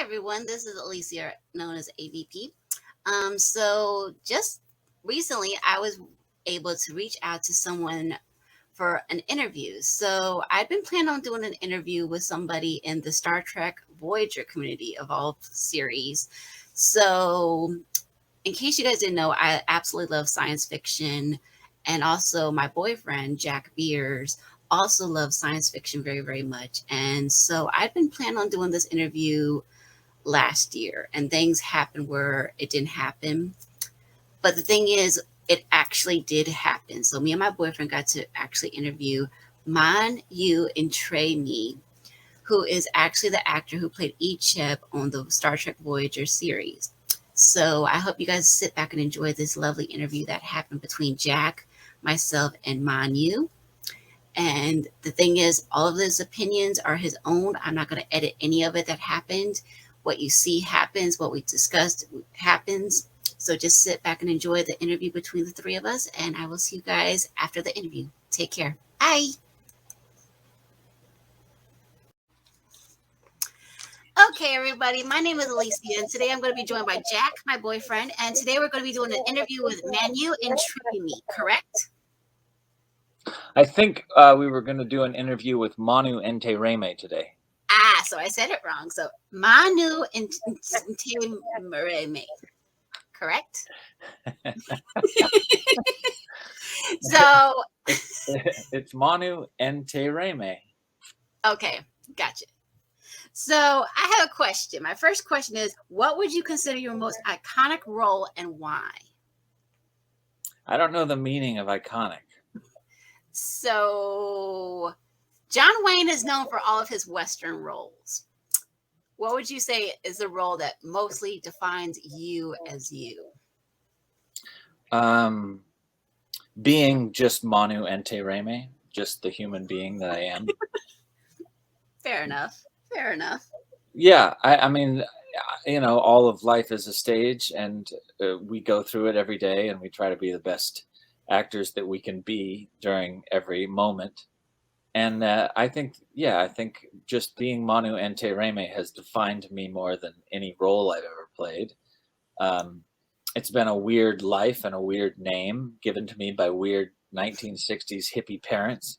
everyone. This is Alicia, known as AVP. So just recently, I was able to reach out to someone for an interview. So I've been planning on doing an interview with somebody in the Star Trek Voyager community of all series. So, in case you guys didn't know, I absolutely love science fiction, and also my boyfriend Jack Beers also loves science fiction very, very much. And so I've been planning on doing this interview last year, and things happened where it didn't happen. But the thing is, it actually did happen. So me and my boyfriend got to actually interview Manu Intriyami, who is actually the actor who played Icheb on the Star Trek Voyager series. So I hope you guys sit back and enjoy this lovely interview that happened between Jack, myself, and Manu. And the thing is, all of his opinions are his own. I'm not going to edit any of it that happened. What you see happens, what we discussed happens. So just sit back and enjoy the interview between the three of us, and I will see you guys after the interview. Take care. Bye. Okay, everybody. My name is Alicia, and today I'm going to be joined by Jack, my boyfriend, and today we're going to be doing an interview with Manu Intriyami, correct? I think we were going to do an interview with Manu Intriyami today. So I said it wrong. So Manu Intriyami, correct? So it's Manu Intriyami. Okay, gotcha. So I have a question. My first question is, what would you consider your most iconic role and why? I don't know the meaning of iconic. So John Wayne is known for all of his Western roles. What would you say is the role that mostly defines you as you? Being just Manu Intriyami, just the human being that I am. Fair enough. Fair enough. Yeah, I mean, all of life is a stage, and we go through it every day, and we try to be the best actors that we can be during every moment. And I think just being Manu Intriyami has defined me more than any role I've ever played. It's been a weird life and a weird name given to me by weird 1960s hippie parents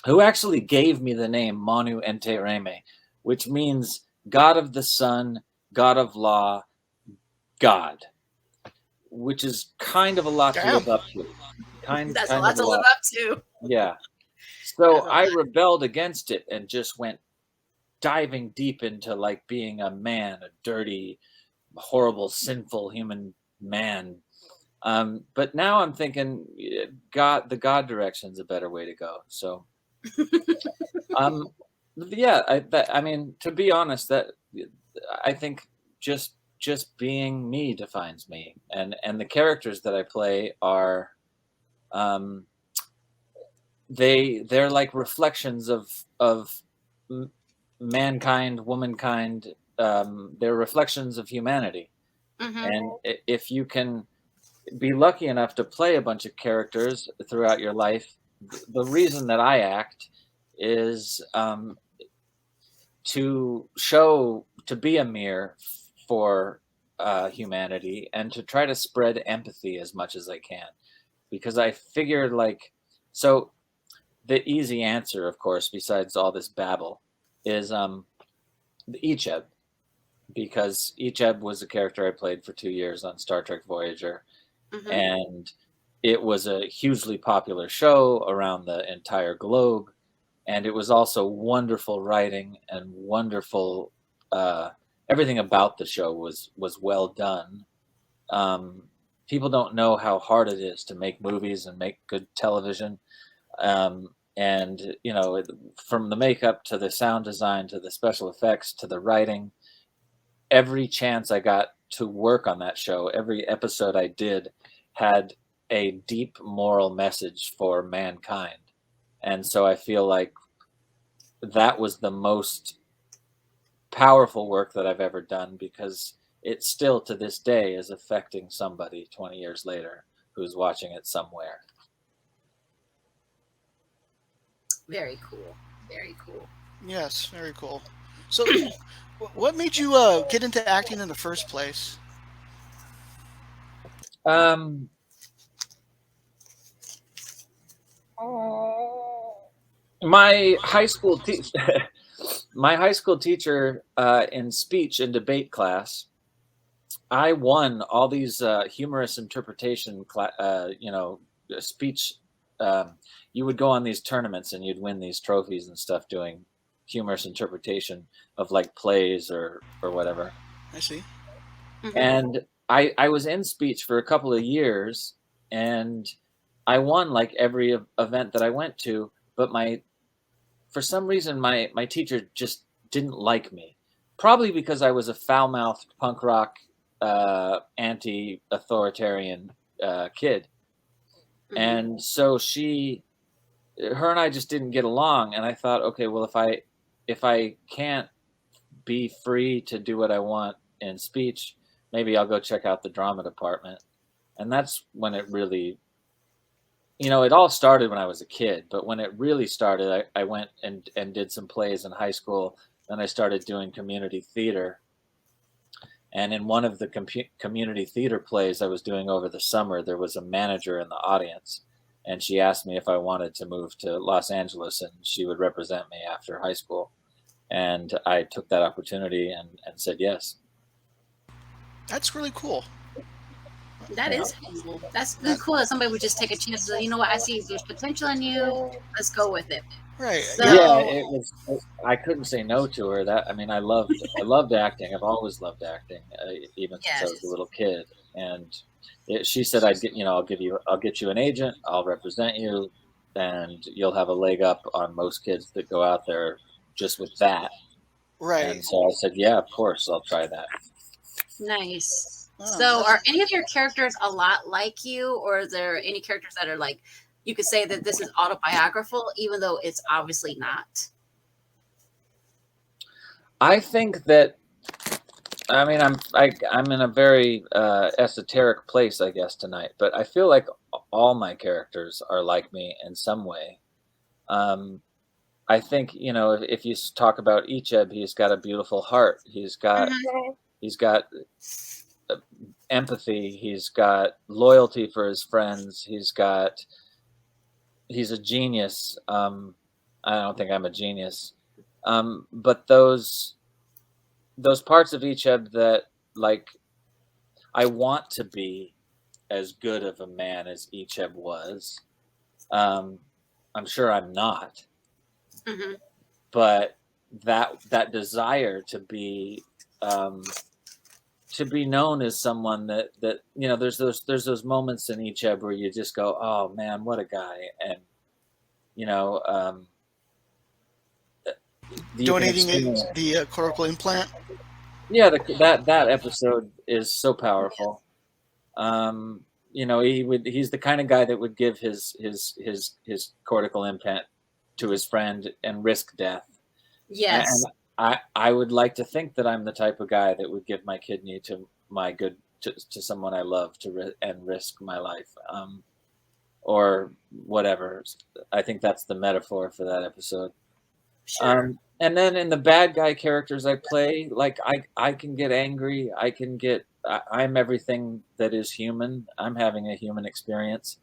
who actually gave me the name Manu Intriyami, which means God of the Sun, God of Law, God, which is kind of a lot to live up to. That's a lot to live up to. Yeah. So I rebelled against it and just went diving deep into like being a man, a dirty, horrible, sinful human man. But now I'm thinking the God direction's a better way to go. So, yeah, I mean, to be honest, that I think just being me defines me, and the characters that I play are, they're like reflections of mankind, womankind. They're reflections of humanity. Mm-hmm. And if you can be lucky enough to play a bunch of characters throughout your life, the reason that I act is to be a mirror for humanity, and to try to spread empathy as much as I can, because I figured so the easy answer, of course, besides all this babble, is the Icheb, because Icheb was a character I played for 2 years on Star Trek Voyager, Mm-hmm. and it was a hugely popular show around the entire globe, and it was also wonderful writing and wonderful. Everything about the show was well done. People don't know how hard it is to make movies and make good television. And from the makeup to the sound design to the special effects to the writing, every chance I got to work on that show, every episode I did had a deep moral message for mankind. And so I feel like that was the most powerful work that I've ever done, because it still to this day is affecting somebody 20 years later who's watching it somewhere. Very cool. Very cool. Yes, very cool. So, what made you get into acting in the first place? Um, my high school my high school teacher in speech and debate class, I won all these humorous interpretation, speech. Um, you would go on these tournaments and you'd win these trophies and stuff doing humorous interpretation of like plays or whatever. I see. Hmm. And I was in speech for a couple of years, and I won like every event that I went to. But my for some reason my teacher just didn't like me, probably because I was a foul-mouthed punk rock anti-authoritarian kid, Hmm. and so her and I just didn't get along. And I thought, okay, well, if I can't be free to do what I want in speech, maybe I'll go check out the drama department. And that's when it really, it all started when I was a kid. But when it really started, I went and did some plays in high school. Then I started doing community theater. And in one of the community theater plays I was doing over the summer, there was a manager in the audience. And she asked me if I wanted to move to Los Angeles and she would represent me after high school. And I took that opportunity and said yes. That's really cool. That Yeah. is cool. That's That, cool that somebody would just take a chance. You know what? I see there's potential in you. Let's go with it. right. Yeah. Yeah, So, it was. I couldn't say no to her. That I mean, I loved acting. I've always loved acting, even since I was a yes. little kid. And she said, I'll get you an agent. I'll represent you, and you'll have a leg up on most kids that go out there just with that. Right. And so I said, yeah, of course, I'll try that. Nice. So, That's are any of your characters a lot like you, or is there any characters that are like you could say that this is autobiographical, even though it's obviously not? I think that I mean, I'm in a very esoteric place, I guess, tonight. But I feel like all my characters are like me in some way. Um, I think if you talk about Icheb, he's got a beautiful heart. Hmm. He's got uh, empathy. He's got loyalty for his friends. He's a genius. I don't think I'm a genius, but those parts of Icheb that like I want to be as good of a man as Icheb was. Um, I'm sure I'm not, Hmm. but that desire um, to be known as someone that there's those moments in Icheb where you just go, oh man, what a guy, and you know um, you can donating experience. the cortical implant. Yeah, that episode is so powerful. Um, he's the kind of guy that would give his cortical implant to his friend and risk death. And Yes. I would like to think that I'm the type of guy that would give my kidney to someone I love and risk my life, or whatever. I think that's the metaphor for that episode. Sure. And then in the bad guy characters I play, like I can get angry. I'm everything that is human. I'm having a human experience.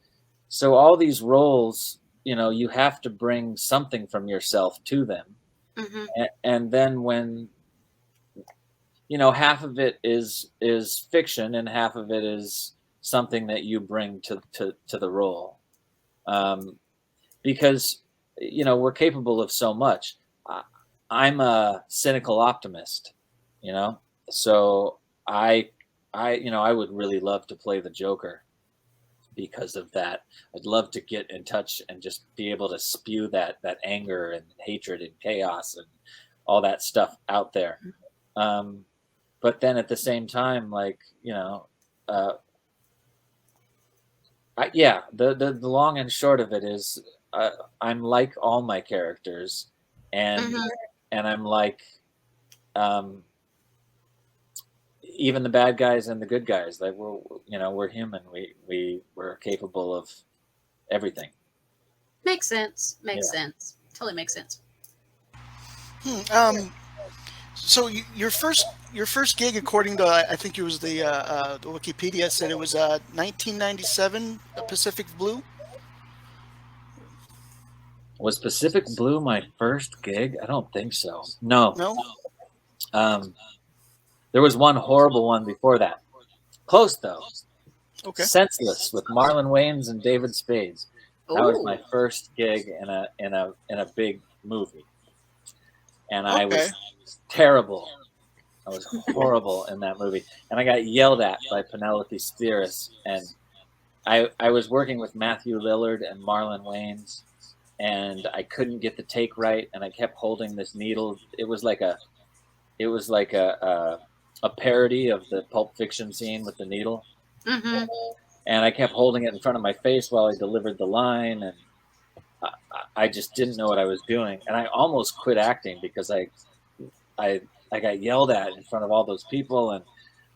So all these roles, you have to bring something from yourself to them. Hmm. And then when, half of it is fiction and half of it is something that you bring to the role. Um, because we're capable of so much. I, I'm a cynical optimist, you know, so I I would really love to play the Joker because of that. I'd love to get in touch and just be able to spew that anger and hatred and chaos and all that stuff out there. Um, but then at the same time, like uh, yeah, the long and short of it is, I'm like all my characters, and Hmm. I'm like, um, even the bad guys and the good guys. Like we're human. We're capable of everything. Makes sense. Makes Yeah. sense. Totally makes sense. Hmm. So your first gig, according to I think it was the Wikipedia said it was 1997 Pacific Blue. Was Pacific Blue my first gig? I don't think so. No. No. Um, there was one horrible one before that. Close though. Okay. Senseless with Marlon Wayans and David Spade. That was my Oh, first gig in a big movie, and I Okay. was terrible. I was horrible in that movie, and I got yelled at by Penelope Spheris. And I was working with Matthew Lillard and Marlon Wayans, and I couldn't get the take right, and I kept holding this needle. It was like a parody of the Pulp Fiction scene with the needle, mm-hmm. and I kept holding it in front of my face while I delivered the line, and I, I just didn't know what I was doing, and I almost quit acting because I I got yelled at in front of all those people, and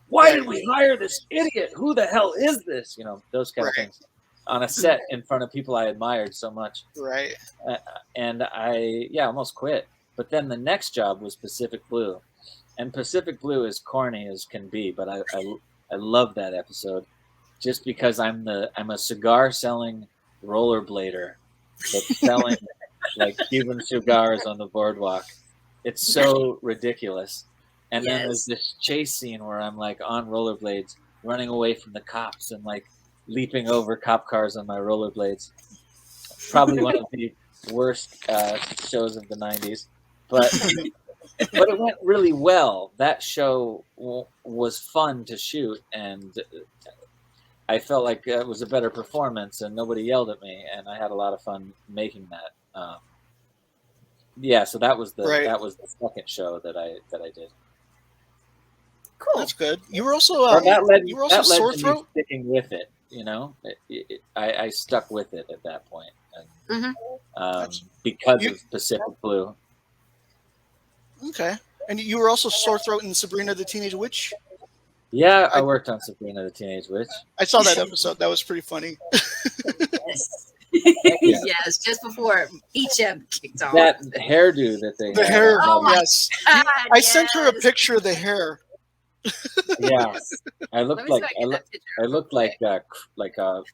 why Right. did we hire this idiot? Who the hell is this? Those kind of Right. things on a set in front of people I admired so much, Right. uh, and I almost quit. But then the next job was Pacific Blue, and Pacific Blue is corny as can be, but I love that episode just because I'm a cigar selling rollerblader that's selling like Cuban cigars on the boardwalk. It's so ridiculous. And then there's Yes. this chase scene where I'm like on rollerblades running away from the cops and like leaping over cop cars on my rollerblades. Probably one of the worst shows of the 90s. But it went really well. That show was fun to shoot, and I felt like it was a better performance, and nobody yelled at me, and I had a lot of fun making that. Yeah, so Right. that was the second show that I did. Cool. That's good. You were also Well, you were also that led sore to me throat. sticking with it. I stuck with it at that point, and Mm-hmm. That's because you. of Pacific Blue. Okay. And you were also sore throat in Sabrina the Teenage Witch. Yeah, I I worked on Sabrina the Teenage Witch. I saw that episode. That was pretty funny. Yes. Thank you. Yes, just before Icheb kicked off. That hairdo that they The had on hair. Oh that. my Yes. God, I sent her a yes. picture of the hair. Yeah, Yes. I Let looked me see if like I can get that picture I real looked quick.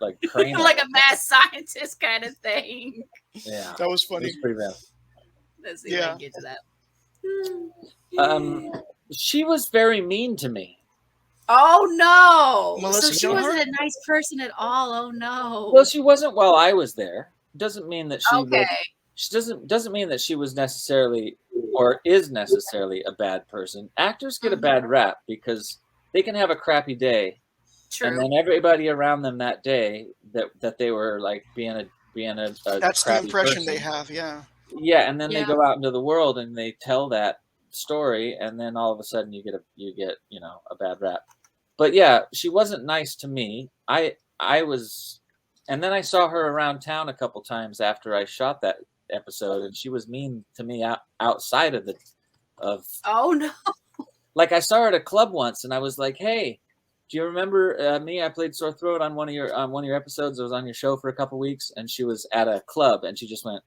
like Kramer. Like a mad scientist kind of thing. Yeah, That was it funny. was pretty bad. Let's see if I Yeah. can get to that. She was very mean to me. Oh no! Melissa So she Joan wasn't Hart? a nice person at all. Oh Well, no. she wasn't while I was there. Doesn't mean that she Okay. was. She doesn't mean that she was necessarily or is necessarily a bad person. Actors get a Mhm. bad rap because they can have a crappy day, and True. then everybody around them that day that they were like being a That's the crappy impression they person. have. Yeah. Yeah, and then they Yeah. go out into the world and they tell that story, and then all of a sudden you get a bad rap. But yeah, she wasn't nice to me. I was, and then I saw her around town a couple times after I shot that episode, and she was mean to me outside of Oh no. like I saw her at a club once, and I was like, hey. Do you remember me? I played sore throat on one of your episodes. I was on your show for a couple weeks, and she was at a club, and she just went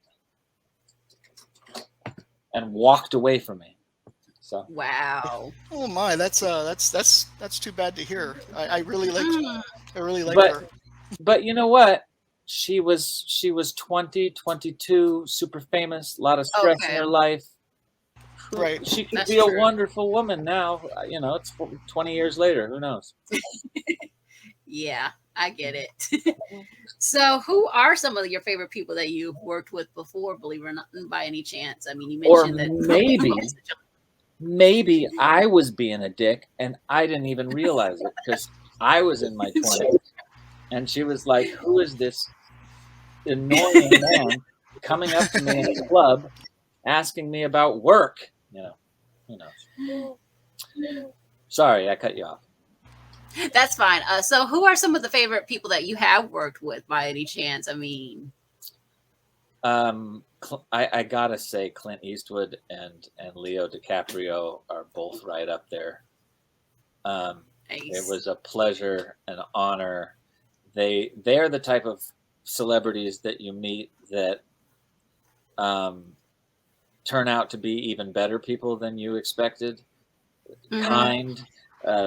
and walked away from me. So Wow. Oh my, that's too bad to hear. I really liked Mm. I really liked but her. but you know what? She was 20, 22, super famous, a lot of stress in Okay. her life. Right. She could That's be a true. wonderful woman now. It's 20 years later. Who knows? Yeah, I get it. So, who are some of your favorite people that you've worked with before, believe it or not, by any chance? I mean, you Or mentioned that. maybe I was being a dick and I didn't even realize it because I was in my 20s and she was like, "Who is this annoying man coming up to me in a club asking me about work?" Who knows? Sorry, I cut you off. That's fine. So, who are some of the favorite people that you have worked with by any chance? I mean, I gotta say Clint Eastwood and Leo DiCaprio are both right up there. It nice. was a pleasure, an honor. They're the type of celebrities that you meet that turn out to be even better people than you expected. Mm-hmm. Kind.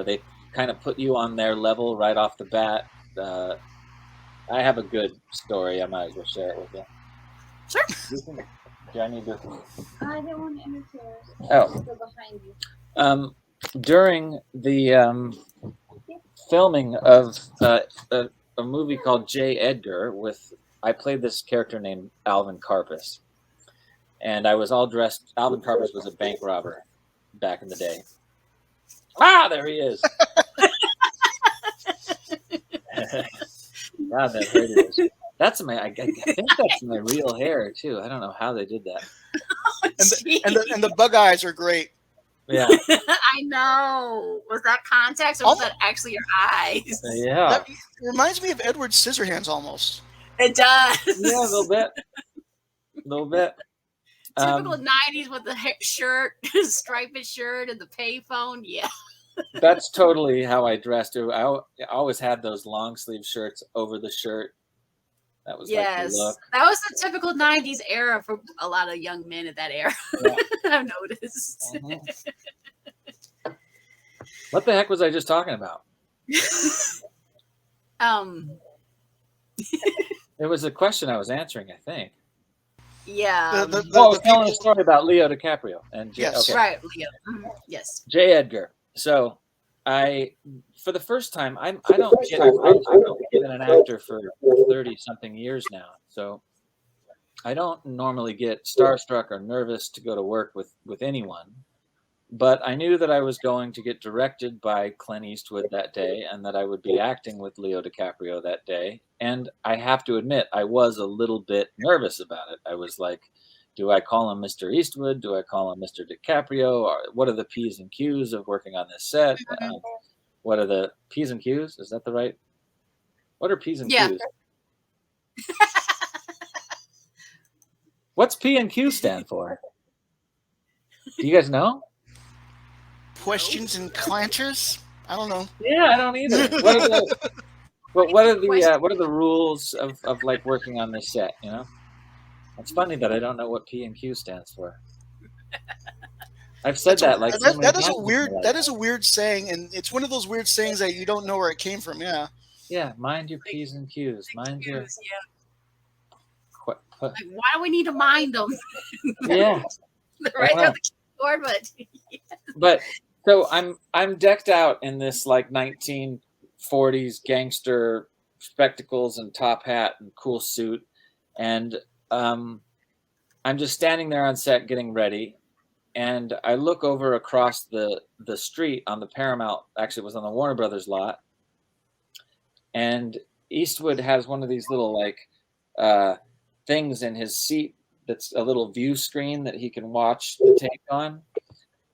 They kind of put you on their level right off the bat. I have a good story. I might as well share it with you. Sure. Do I need to? I didn't want to interfere. Oh. Go behind you. During the filming of a movie called J. Edgar, I played this character named Alvin Karpus, and I was all dressed. Alvin Karpus was a bank robber back in the day. Ah, there he is. God, that hurt. That's I think that's my real hair too. I don't know how they did that. And the bug eyes are great. Yeah. I know. Was that context or was that actually your eyes? Yeah. That reminds me of Edward Scissorhands almost. It does. Yeah, a little bit. A little bit. Typical 90s with the shirt, striped shirt, and the payphone. Yeah. That's totally how I dressed. I always had those long sleeve shirts over the shirt. That was like the look. That was the typical 90s era for a lot of young men at that era. Yeah. I've noticed. Mm-hmm. What the heck was I just talking about? It was a question I was answering, I think. Yeah. I was telling a story about Leo DiCaprio and yes, okay. Right, Leo. Mm-hmm. Yes. J. Edgar. So for the first time, I've been an actor for 30-something years now. So I don't normally get starstruck or nervous to go to work with anyone. But I knew that I was going to get directed by Clint Eastwood that day and that I would be acting with Leo DiCaprio that day. And I have to admit, I was a little bit nervous about it. I was like, do I call him Mr. Eastwood? Do I call him Mr. DiCaprio? Or what are the P's and Q's of working on this set? What are the P's and Q's? Is that the right? What are P's and Q's? What's P and Q stand for? Do you guys know? Questions and clanchers? I don't know. Yeah, I don't either. What are the rules of like working on this set? You know, it's funny that I don't know what P and Q stands for. I've said that like that is a weird saying, and it's one of those weird sayings that you don't know where it came from. Yeah. Yeah, mind your P's and Q's. Mind your. Yeah. Like, why do we need to mind them? Yeah. Right there on the keyboard, but. But so I'm decked out in this like 1940s gangster spectacles and top hat and cool suit, and I'm just standing there on set getting ready, and I look over across the street on the Paramount. Actually, it was on the Warner Brothers lot, and Eastwood has one of these little like things in his seat that's a little view screen that he can watch the tape on.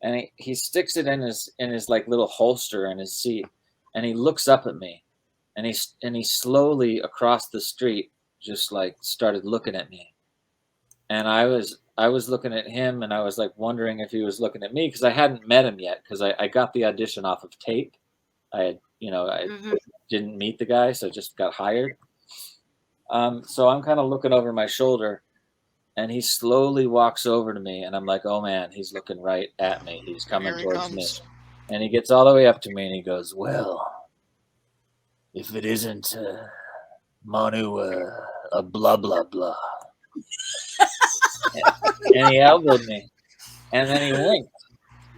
And he sticks it in his like little holster in his seat, and he looks up at me, and he slowly across the street just like started looking at me, and I was looking at him, and I was like wondering if he was looking at me because I hadn't met him yet because I got the audition off of tape. I didn't meet the guy, so I just got hired. So I'm kind of looking over my shoulder. And he slowly walks over to me, and I'm like, oh, man, he's looking right at me. He's coming towards me. And he gets all the way up to me, and he goes, well, if it isn't Manu, a blah, blah, blah. And he elbowed me, and then he winked.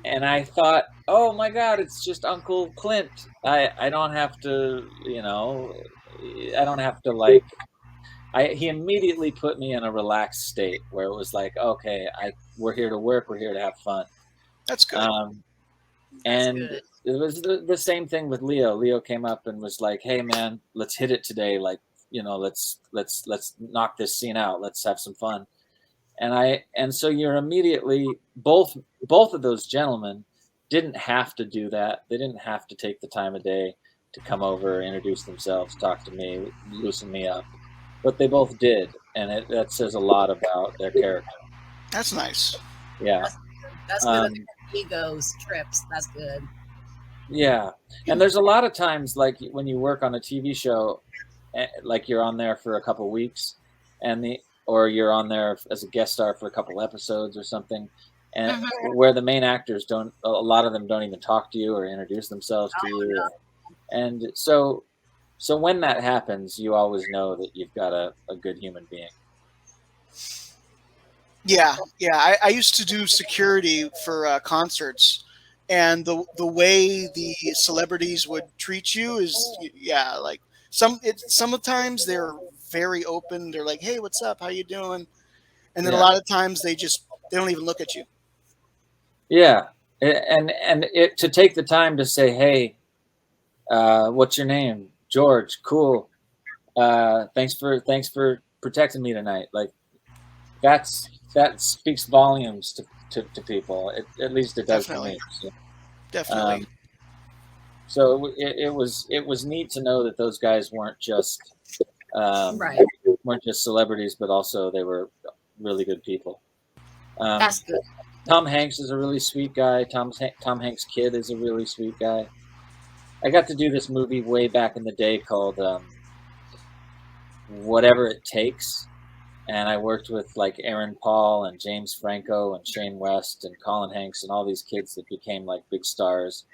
And I thought, oh, my God, it's just Uncle Clint. I don't have to, I don't have to, like... he immediately put me in a relaxed state where it was like, okay, we're here to work. We're here to have fun. That's good. And it was the same thing with Leo. Leo came up and was like, hey man, let's hit it today. Like, let's knock this scene out. Let's have some fun. And so you're immediately, both of those gentlemen didn't have to do that. They didn't have to take the time of day to come over, introduce themselves, talk to me, loosen me up. But they both did, and that says a lot about their character. That's nice. Yeah. That's good. Egos, trips. That's good. Yeah. And there's a lot of times, like when you work on a TV show, like you're on there for a couple weeks, and or you're on there as a guest star for a couple episodes or something, and Mhm. where the main actors a lot of them don't even talk to you or introduce themselves to Oh, you, and so when that happens, you always know that you've got a good human being. Yeah, yeah. I used to do security for concerts, and the way the celebrities would treat you is, yeah, like sometimes they're very open. They're like, "Hey, what's up? How you doing?" And then a Yeah, lot of times they don't even look at you. yeah, and it to take the time to say, hey, what's your name? George. Cool. Thanks for protecting me tonight. Like that speaks volumes to people. At least it does to Definitely, me. So, definitely. um, so it was neat to know that those guys um, right. weren't just celebrities, but also they were really good people. Um, That's good. Tom Hanks is a really sweet guy. Tom Hanks' kid is a really sweet guy. I got to do this movie way back in the day called Whatever It Takes, and I worked with like Aaron Paul and James Franco and Shane West and Colin Hanks and all these kids that became like big stars.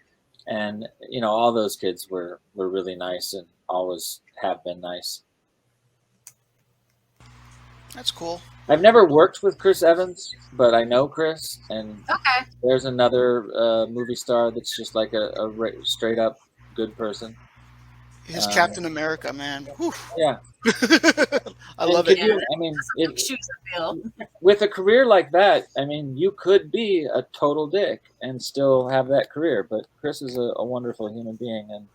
And all those kids were really nice and always have been nice. That's cool. I've never worked with Chris Evans, but I know Chris, and Okay. there's another movie star that's just like a straight up good person. His Um, Captain America, man. Whew. yeah, I and love it. could Yeah, you? I mean, that's a big shoes to fill. with a career like that, I mean, you could be a total dick and still have that career. But Chris is a wonderful human being, and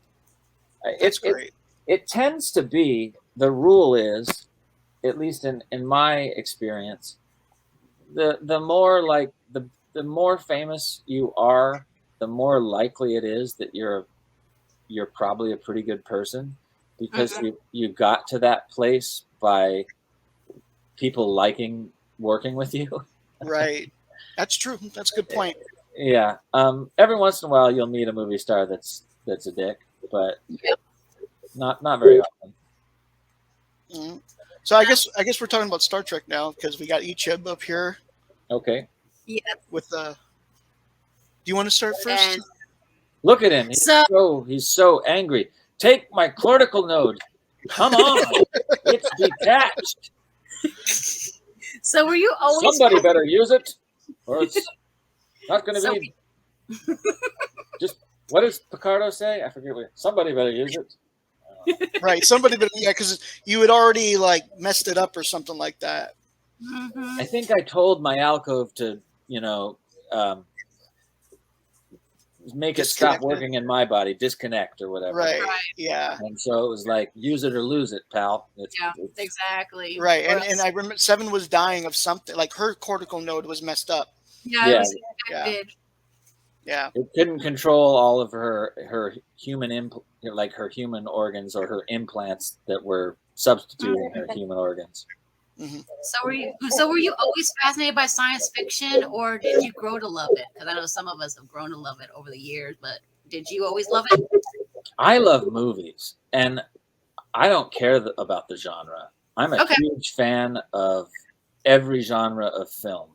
That's it it great. it tends to be the rule is, at least in my experience, the more like the more famous you are, the more likely it is that you're probably a pretty good person, because Mhm. you got to that place by people liking working with you. Right. That's true. That's a good point. Yeah. Every once in a while, you'll meet a movie star that's a dick, but Yep. not very often. Mhm. So I guess we're talking about Star Trek now because we got Icheb up here Okay. Yeah. with the. Do you want to start first? And Look at him. so, He's so angry. Take my cortical node. Come on. It's detached. so were you always Somebody better use it, or it's not going to so be just. What does Picardo say? I forget what. Somebody better use it. Right. Somebody, but yeah, because you had already like messed it up or something like that. Mhm. I think I told my alcove to, um, make it stop Disconnected. working in my body, disconnect or whatever. Right. Right. Yeah. And so it was like, use it or lose it, pal. Yeah, It's exactly. Right. Or And else, I remember Seven was dying of something. Like her cortical node was messed up. yeah, it yeah. was Yeah. infected. Yeah. It couldn't control all of her human like her human organs or her implants that were substituting her human organs. Hmm. So were you always fascinated by science fiction, or did you grow to love it? Because I know some of us have grown to love it over the years, but did you always love it? I love movies, and I don't care about the genre. I'm a Okay. huge fan of every genre of film.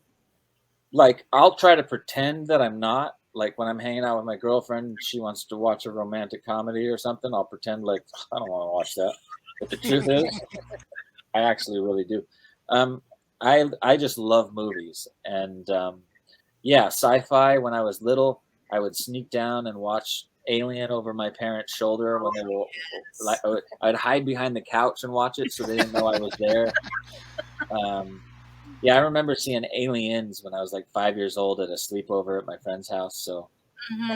Like, I'll try to pretend that I'm not. Like, when I'm hanging out with my girlfriend, she wants to watch a romantic comedy or something, I'll pretend like I don't want to watch that. But the truth is, I actually really do. Um, I just love movies, and yeah, sci-fi. When I was little, I would sneak down and watch Alien over my parents' shoulder when they were like, Yes. I'd hide behind the couch and watch it so they didn't know I was there. Um, yeah, I remember seeing Aliens when I was like 5 years old at a sleepover at my friend's house. So, Hmm.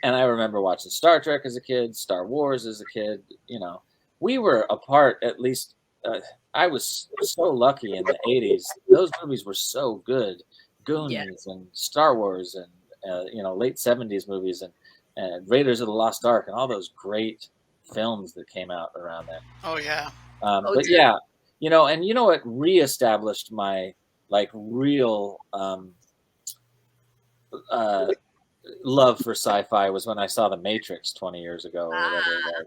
and I remember watching Star Trek as a kid, Star Wars as a kid. We were apart at least. I was so lucky in the '80s. Those movies were so good. Yeah. Goonies and Star Wars and late '70s movies and Raiders of the Lost Ark and all those great films that came out around then. Oh yeah. Oh, But yeah, and what reestablished my like real uh, love for sci-fi was when I saw The Matrix 20 years ago or whatever it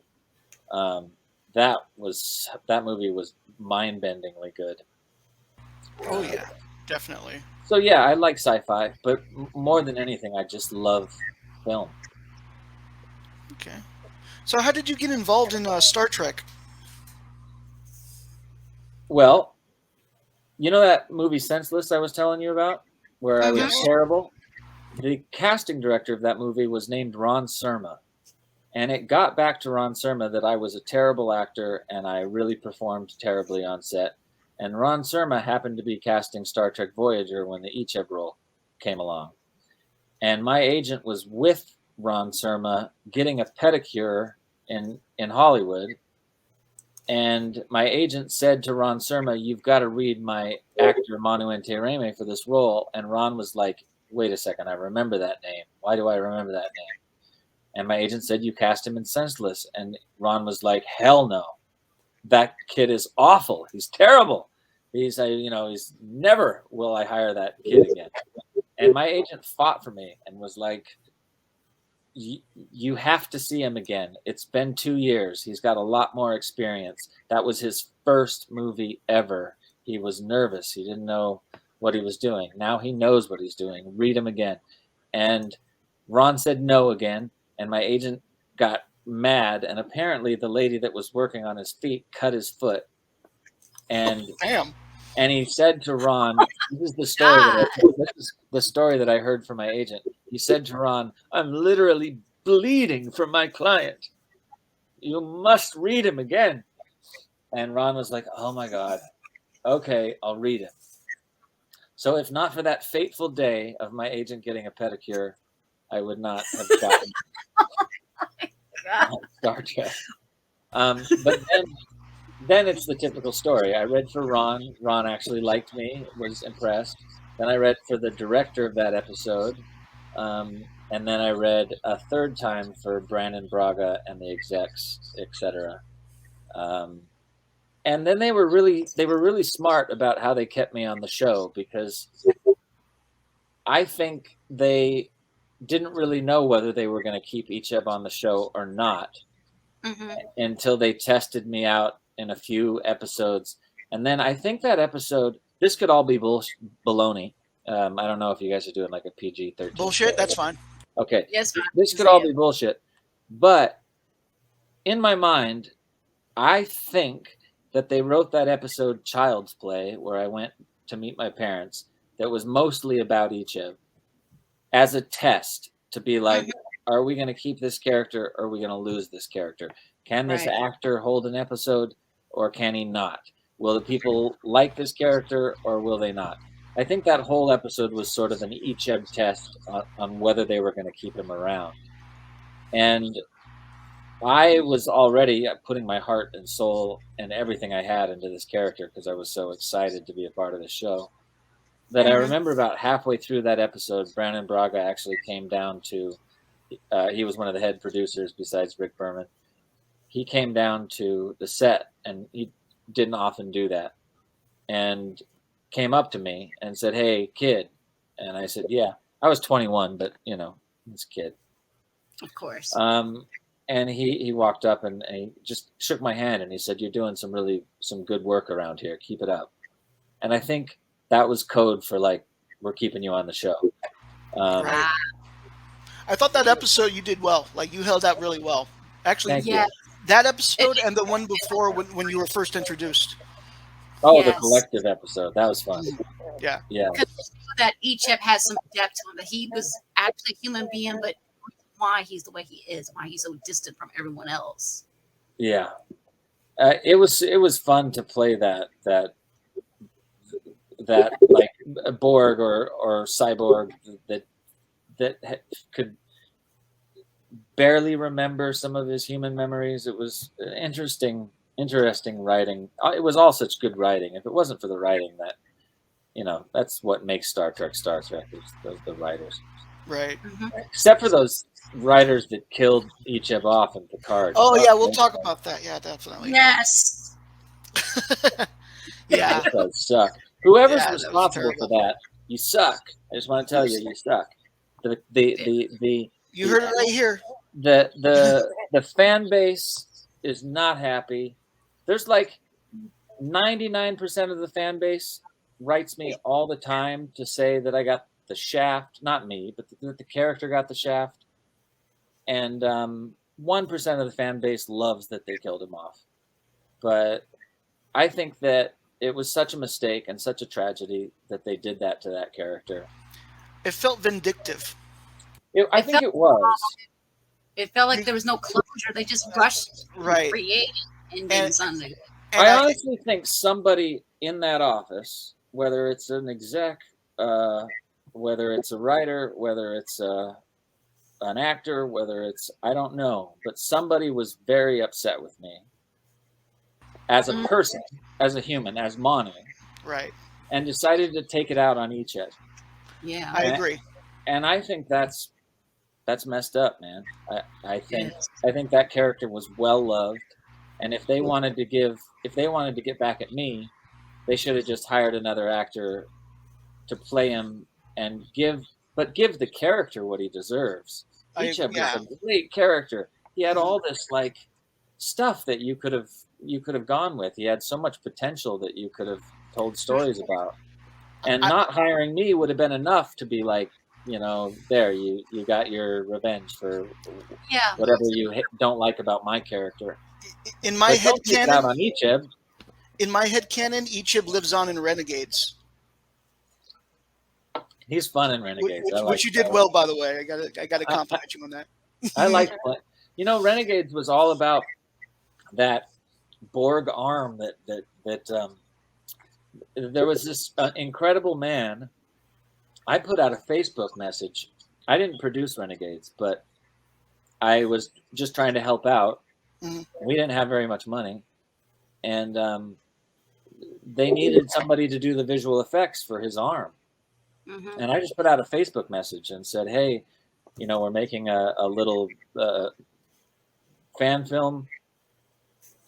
was. That movie was mind-bendingly good. Oh yeah, definitely. So yeah, I like sci-fi, but more than anything, I just love film. Okay. So how did you get involved in Star Trek? Well, you know that movie Senseless I was telling you about, where I was Mm-hmm. Yes. terrible? The casting director of that movie was named Ron Surma. And it got back to Ron Surma that I was a terrible actor and I really performed terribly on set. And Ron Surma happened to be casting Star Trek Voyager when the Icheb role came along. And my agent was with Ron Surma getting a pedicure in Hollywood. And my agent said to Ron Surma, "You've got to read my actor Manu Intriyami for this role." And Ron was like, "Wait a second, I remember that name. Why do I remember that name?" And my agent said, "You cast him in Senseless." And Ron was like, "Hell no. That kid is awful. He's terrible. He's never will I hire that kid again." And my agent fought for me and was like, "You have to see him again. It's been 2 years. He's got a lot more experience. That was his first movie ever. He was nervous. He didn't know what he was doing. Now he knows what he's doing. Read him again." And Ron said no again. And my agent got mad. And apparently the lady that was working on his feet cut his foot. And Damn. and he said to Ron, this is the God. story that I heard from my agent. He said to Ron, "I'm literally bleeding from my client. You must read him again." And Ron was like, "Oh my God. Okay, I'll read him." So if not for that fateful day of my agent getting a pedicure, I would not have gotten God. Star Trek. But then it's the typical story. I read for Ron. Ron actually liked me, was impressed. Then I read for the director of that episode. And then I read a third time for Brandon Braga and the execs, etc. And then they were really smart about how they kept me on the show, because I think they didn't really know whether they were going to keep Icheb on the show or not Mm-hmm. until they tested me out in a few episodes. And then I think that episode, this could all be baloney. I don't know if you guys are doing like a PG-13 Bullshit. show. That's fine. Okay, Yes, this could all be bullshit. But in my mind, I think that they wrote that episode Child's Play, where I went to meet my parents, that was mostly about Icheb, as a test to be like, are we going to keep this character or are we going to lose this character? Can this Right. actor hold an episode or can he not? Will the people like this character or will they not? I think that whole episode was sort of an Icheb test on whether they were going to keep him around. And I was already putting my heart and soul and everything I had into this character because I was so excited to be a part of the show. That I remember about halfway through that episode, Brandon Braga actually came down to, he was one of the head producers besides Rick Berman. He came down to the set, and he didn't often do that, and came up to me and said, "Hey, kid." And I said, "Yeah." I was 21, but, he's a kid. Of course. And he walked up and he just shook my hand and he said, "You're doing some good work around here. Keep it up." And I think that was code for like, we're keeping you on the show. Right. I thought that episode you did well. Like you held out really well. Actually, Thank Yeah. you. that episode and the one before when you were first introduced. Oh, the Yes. collective episode. That was fun. Yeah. Yeah. Because that Icheb has some depth to him, that he was actually a human being, but why he's the way he is, why he's so distant from everyone else. Yeah. It was fun to play that like a Borg or cyborg that could barely remember some of his human memories. It was interesting writing. It was all such good writing. If it wasn't for the writing, that's what makes Star Trek is the writers. Right. Except for those writers that killed Icheb off in Picard. Oh yeah, we'll talk about that. Yeah, definitely. Yes. Yeah. It does suck. Whoever's Yeah, that was responsible for terrible. that, you suck. I just want to tell you, you suck. The You heard it right here. the fan base is not happy. There's like 99% of the fan base writes me all the time to say that I got the shaft, not me, but that the character got the shaft. And 1% of the fan base loves that they killed him off. But I think that it was such a mistake and such a tragedy that they did that to that character. It felt vindictive. I think it was. It felt like there was no closure. They just rushed Right. to create and then something. And I honestly think somebody in that office, whether it's an exec, whether it's a writer, whether it's an actor, whether it's, I don't know, but somebody was very upset with me as a person, as a human, as Manu. Right. And decided to take it out on Icheb. Yeah. I agree. And I think that's messed up, man. I think that character was well loved. And if they wanted to get back at me, they should have just hired another actor to play him and give the character what he deserves. Icheb was a great character. He had all this like stuff that you could have gone with. He had so much potential that you could have told stories about. And not hiring me would have been enough to be like, there you got your revenge for whatever you don't like about my character. In my head canon, out on Icheb. In my head canon, Icheb lives on in Renegades. He's fun in Renegades, which you did well, by the way. I got to compliment you on that. I like, Renegades was all about that Borg arm that there was this incredible man. I put out a Facebook message. I didn't produce Renegades, but I was just trying to help out. Mm-hmm. We didn't have very much money, and they needed somebody to do the visual effects for his arm. Mm-hmm. And I just put out a Facebook message and said, hey, we're making a little fan film.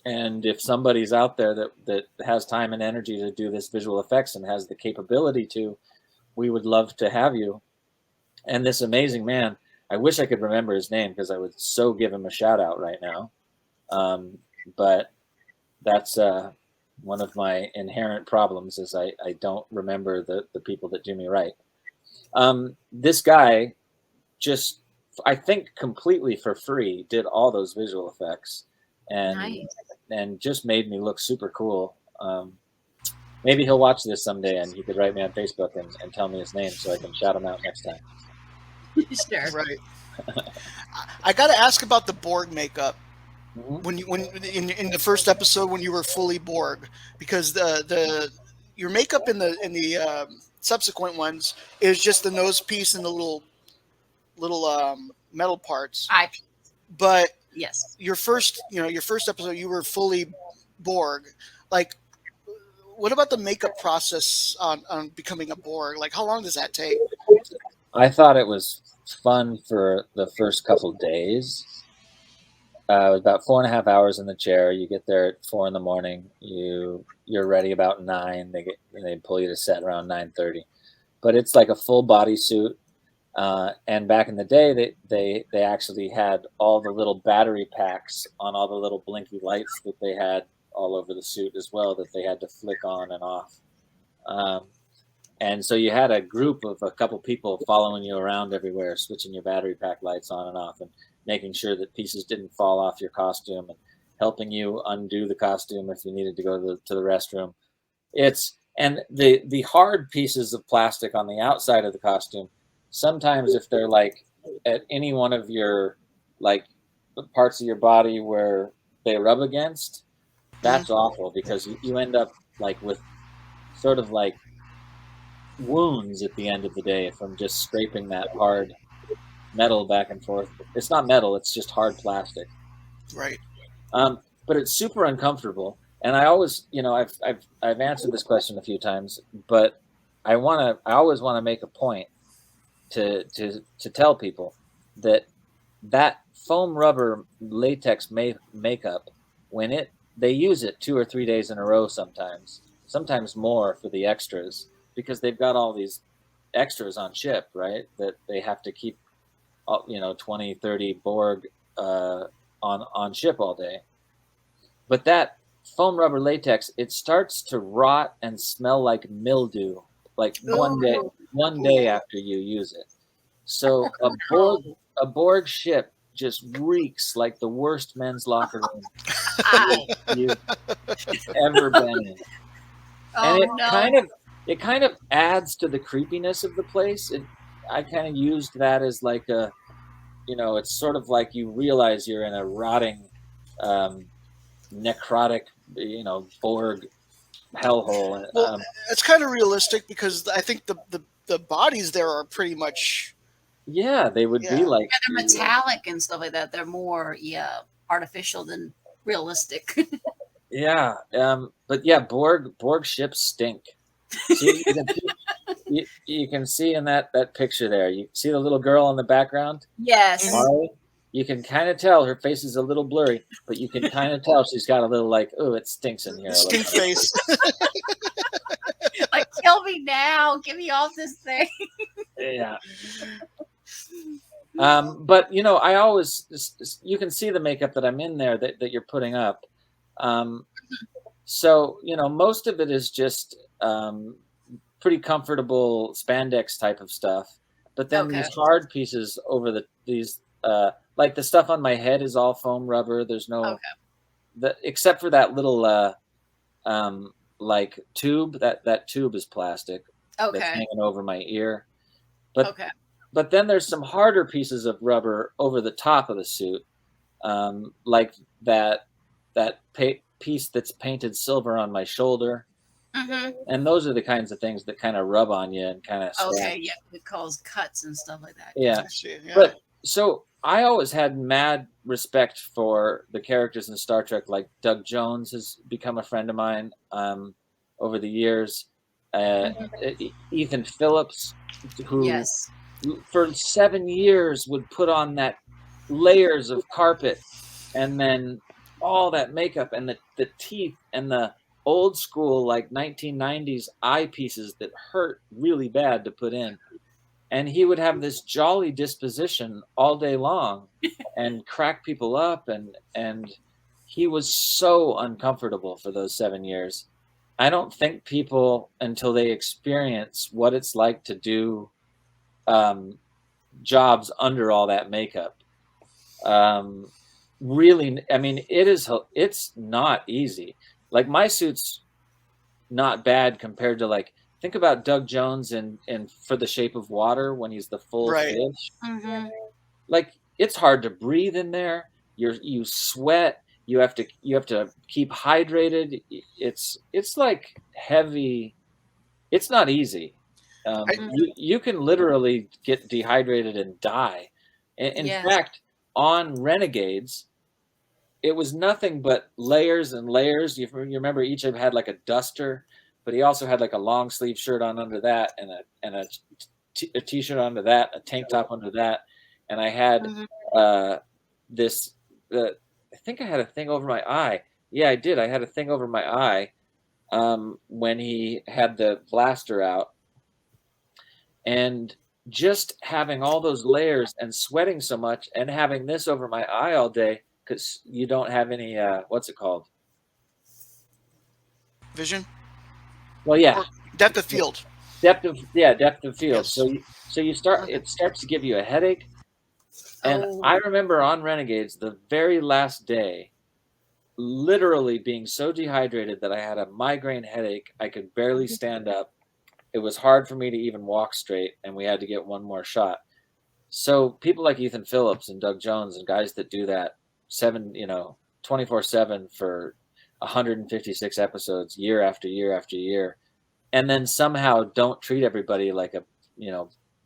And if somebody's out there that has time and energy to do this visual effects and has the capability to, we would love to have you. And this amazing man, I wish I could remember his name because I would so give him a shout out right now. But that's one of my inherent problems is I don't remember the people that do me right. This guy just, I think completely for free, did all those visual effects and just made me look super cool. Maybe he'll watch this someday and he could write me on Facebook and tell me his name so I can shout him out next time. Sure. Right. I got to ask about the Borg makeup. Mm-hmm. When in the first episode when you were fully Borg, because your makeup in the subsequent ones is just the nose piece and the little metal parts. But yes, your first episode you were fully Borg. Like, what about the makeup process on becoming a Borg? Like, how long does that take? I thought it was fun for the first couple days. It was about 4.5 hours in the chair. You get there at 4 a.m. You're ready about 9. They pull you to set around 9:30. But it's like a full body suit. And back in the day, they actually had all the little battery packs on all the little blinky lights that they had all over the suit as well that they had to flick on and off. And so you had a group of a couple people following you around everywhere, switching your battery pack lights on and off and making sure that pieces didn't fall off your costume and helping you undo the costume if you needed to go to the restroom. And the hard pieces of plastic on the outside of the costume, sometimes if they're like at any one of your like parts of your body where they rub against, that's awful because you end up like with sort of like wounds at the end of the day from just scraping that hard metal back and forth. It's not metal, it's just hard plastic. Right. But it's super uncomfortable. And I always, I've answered this question a few times, but I always want to make a point to tell people that foam rubber latex makeup, when they use it 2 or 3 days in a row sometimes more for the extras, because they've got all these extras on ship, right? That they have to keep, 20, 30 Borg on ship all day. But that foam rubber latex, it starts to rot and smell like mildew, like Ooh. one day after you use it. So No. a Borg ship just reeks like the worst men's locker room I, you've ever been in. And oh no. it kind of adds to the creepiness of the place. I kind of used that as like a, it's sort of like you realize you're in a rotting, necrotic, Borg hellhole. Well, it's kind of realistic because I think the bodies there are pretty much. Yeah, they would be Yeah. like Yeah, they're metallic and stuff like that. They're more, artificial than realistic. yeah, but yeah, Borg ships stink. See, you can see in that picture there. You see the little girl in the background, Yes. Marley. You can kind of tell her face is a little blurry, but you can kind of tell she's got a little like, oh, it stinks in here. Stink face. Like, kill me now. Get me off this thing. Yeah. But I always, you can see the makeup that I'm in there that you're putting up. So most of it is just pretty comfortable spandex type of stuff. But then Okay. these hard pieces over these like the stuff on my head is all foam rubber. There's no except for that little like tube. That tube is plastic. Okay. That's hanging over my ear. But Okay. But then there's some harder pieces of rubber over the top of the suit, like that piece that's painted silver on my shoulder. Mm-hmm. And those are the kinds of things that kind of rub on you and kind of Okay, yeah, it causes cuts and stuff like that. Yeah. Yeah. But so I always had mad respect for the characters in Star Trek. Like Doug Jones has become a friend of mine over the years. Ethan Phillips, who Yes. for 7 years would put on that layers of carpet and then all that makeup and the teeth and the old school like 1990s eyepieces that hurt really bad to put in. And he would have this jolly disposition all day long and crack people up. And he was so uncomfortable for those 7 years. I don't think people, until they experience what it's like to do jobs under all that makeup, really, I mean, it's not easy. Like my suit's not bad compared to like, think about Doug Jones in For the Shape of Water when he's the full fish. Mm-hmm. Like it's hard to breathe in there. You sweat. You have to keep hydrated. It's like heavy. It's not easy. You can literally get dehydrated and die. In fact, on Renegades, it was nothing but layers and layers. You remember Icheb had like a duster, but he also had like a long sleeve shirt on under that and a t-shirt under that, a tank top under that. And I had this, I think I had a thing over my eye. Yeah, I did. I had a thing over my eye when he had the blaster out. And just having all those layers and sweating so much and having this over my eye all day because you don't have any, what's it called? Vision? Well, yeah. Or depth of field. Depth of field. Yes. So you start, it starts to give you a headache. And I remember on Renegades, the very last day, literally being so dehydrated that I had a migraine headache. I could barely stand up. It was hard for me to even walk straight, and we had to get one more shot. So people like Ethan Phillips and Doug Jones and guys that do that 24/7 for 156 episodes, year after year after year, and then somehow don't treat everybody like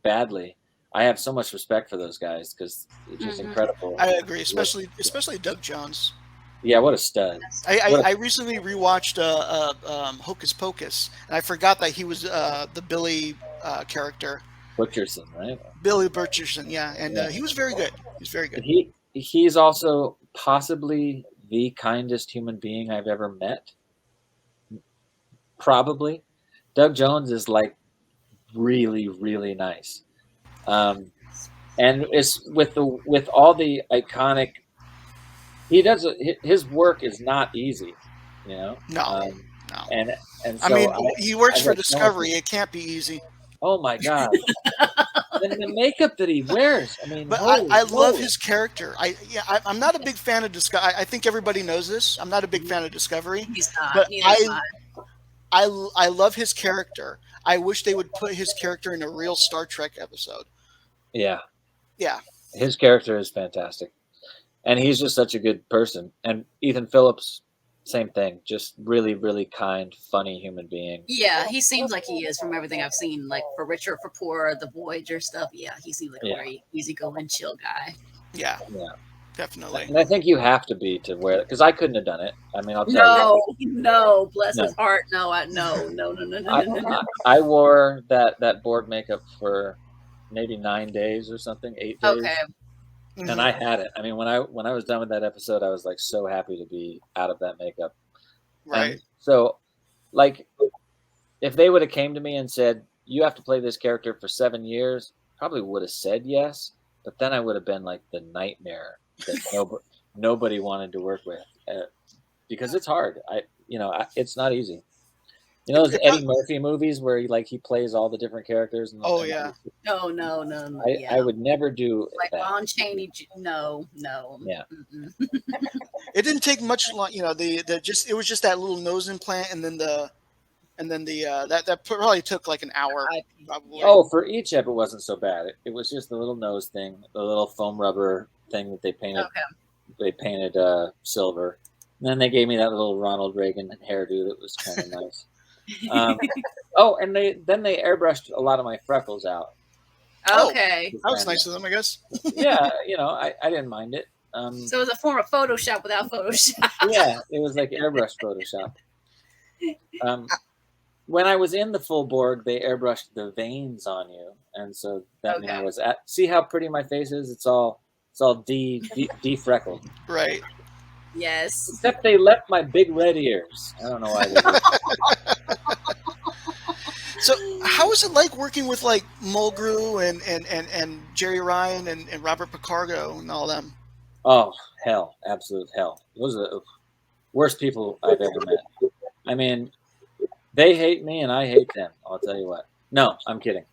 badly. I have so much respect for those guys because it's just incredible. I agree, especially Doug Jones. Yeah, what a stud! I recently rewatched Hocus Pocus, and I forgot that he was the Billy character. Butcherson, right? Billy Butcherson, yeah, and he was very good. He's very good. He's also possibly the kindest human being I've ever met. Probably. Doug Jones is like really, really nice. And it's with all the iconic, his work is not easy. you know. No, no. And I so mean, he works I for got so much. Discovery. It can't be easy. Oh my God! And the makeup that he wears. I mean, But holy I love moly. his character. I'm not a big fan of Discovery. I think everybody knows this. I'm not a big fan of Discovery, He's not. but Neither am I. I love his character. I wish they would put his character in a real Star Trek episode. Yeah, Yeah, his character is fantastic, and he's just such a good person. And Ethan Phillips, same thing. Just really, really kind, funny human being. Yeah, he seems like he is from everything I've seen. Like for Richer, for Poor, the Voyager stuff. Yeah, he seems like a Yeah. very easygoing, chill guy. yeah, Yeah, definitely. and I think you have to be to wear it because I couldn't have done it. I mean, I'll tell you. No, bless No. his heart. No. I wore that board makeup for maybe 9 days or something, 8 days. Okay. And I had it. I mean, when I was done with that episode, I was like so happy to be out of that makeup. Right. And so, like, if they would have came to me and said, "You have to play this character for 7 years," probably would have said yes. But then I would have been like the nightmare that nobody wanted to work with because it's hard. It's not easy. You know those Eddie Murphy movies where he plays all the different characters. Oh yeah. No. I would never do like that. Lon Chaney. No. Yeah. It didn't take much long. You know, it was just that little nose implant, and then the that probably took like an hour. Probably. Oh, for Icheb it wasn't so bad. It was just the little nose thing, the little foam rubber thing that they painted. Okay. They painted silver. And then they gave me that little Ronald Reagan hairdo that was kind of nice. And they airbrushed a lot of my freckles out. Okay. That was nice of them, I guess. Yeah, I didn't mind it. So it was a form of Photoshop without Photoshop. Yeah, it was like airbrush Photoshop. When I was in the full Borg, they airbrushed the veins on you, and so that meant I was at. See how pretty my face is? It's all de-freckled. Right. Yes. Except they left my big red ears. I don't know why they did. So how is it like working with like Mulgrew and Jerry Ryan and Robert Picardo and all them? Oh, hell. Absolute hell. Those are the worst people I've ever met. I mean, they hate me and I hate them. I'll tell you what. No, I'm kidding.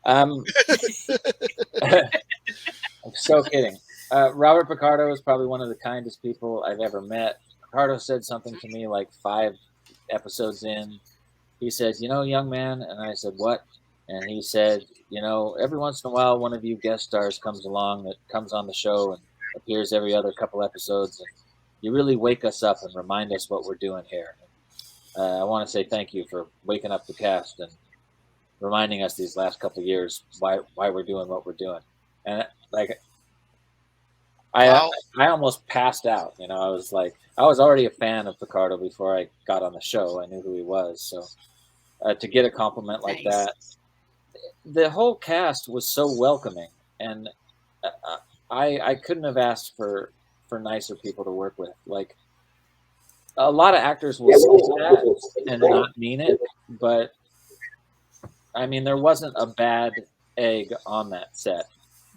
I'm so kidding. Robert Picardo is probably one of the kindest people I've ever met. Picardo said something to me like 5 episodes in. He said, young man, and I said, what? And he said, every once in a while, one of you guest stars comes along that comes on the show and appears every other couple episodes. And you really wake us up and remind us what we're doing here. I want to say thank you for waking up the cast and reminding us these last couple of years why we're doing what we're doing. And I almost passed out. I was already a fan of Picardo before I got on the show. I knew who he was. So to get a compliment like that, the whole cast was so welcoming, and I couldn't have asked for nicer people to work with. Like a lot of actors will say that and not mean it, but I mean there wasn't a bad egg on that set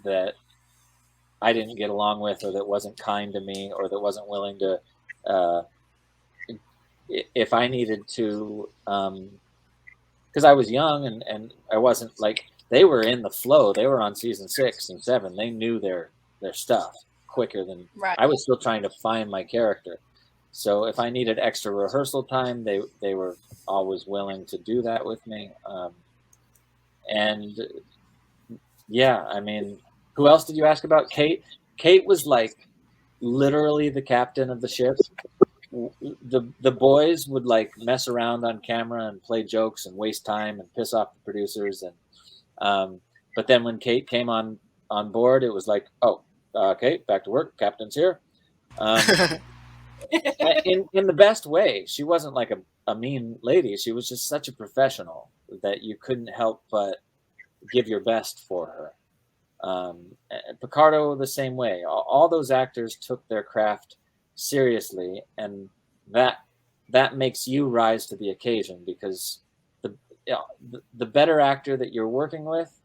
that I didn't get along with, or that wasn't kind to me, or that wasn't willing to, if I needed to, because I was young and I wasn't like, they were in the flow. They were on season 6 and 7. They knew their stuff quicker than I was still trying to find my character. So if I needed extra rehearsal time, they were always willing to do that with me. And yeah, I mean, who else did you ask about? Kate. Kate was like literally the captain of the ship. The boys would like mess around on camera and play jokes and waste time and piss off the producers. And but then when Kate came on board, it was like, oh, Kate, back to work. Captain's here. In the best way. She wasn't like a mean lady. She was just such a professional that you couldn't help but give your best for her. Picardo the same way. All those actors took their craft seriously, and that makes you rise to the occasion, because the better actor that you're working with,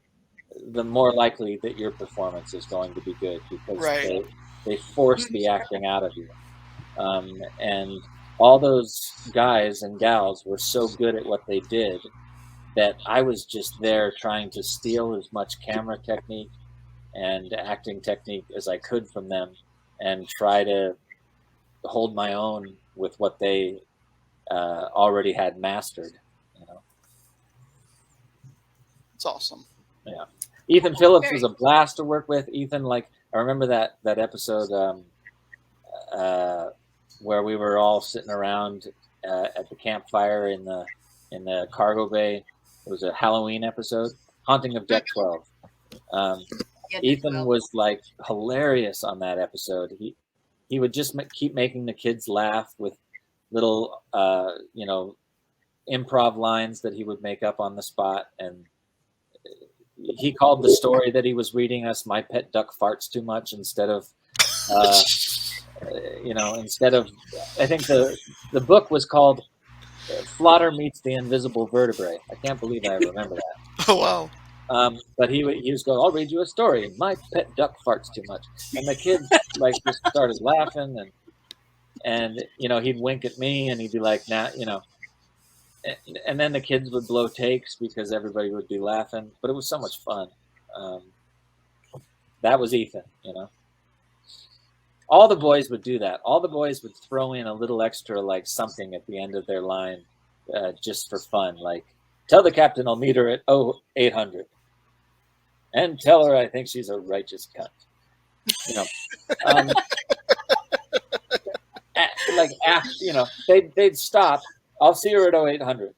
the more likely that your performance is going to be good, because they force the acting out of you. And all those guys and gals were so good at what they did that I was just there trying to steal as much camera technique and acting technique as I could from them and try to hold my own with what they already had mastered. It's awesome. Yeah. Ethan Phillips was a blast to work with. Ethan, like, I remember that episode where we were all sitting around at the campfire in the cargo bay. It was a Halloween episode, Haunting of Deck 12. Ethan was like hilarious on that episode. He would just keep making the kids laugh with little improv lines that he would make up on the spot, and he called the story that he was reading us "My Pet Duck Farts Too Much" instead of I think the book was called Slaughter Meets the Invisible Vertebrae. I can't believe I remember that. Oh, wow. But he was going, I'll read you a story. My pet duck farts too much. And the kids like just started laughing, and he'd wink at me and he'd be like, nah, and then the kids would blow takes because everybody would be laughing, but it was so much fun. That was Ethan, All the boys would do that. All the boys would throw in a little extra, like something at the end of their line, just for fun. Like, tell the captain I'll meet her at 0800. And tell her I think she's a righteous cunt. They'd stop. I'll see her at 0800.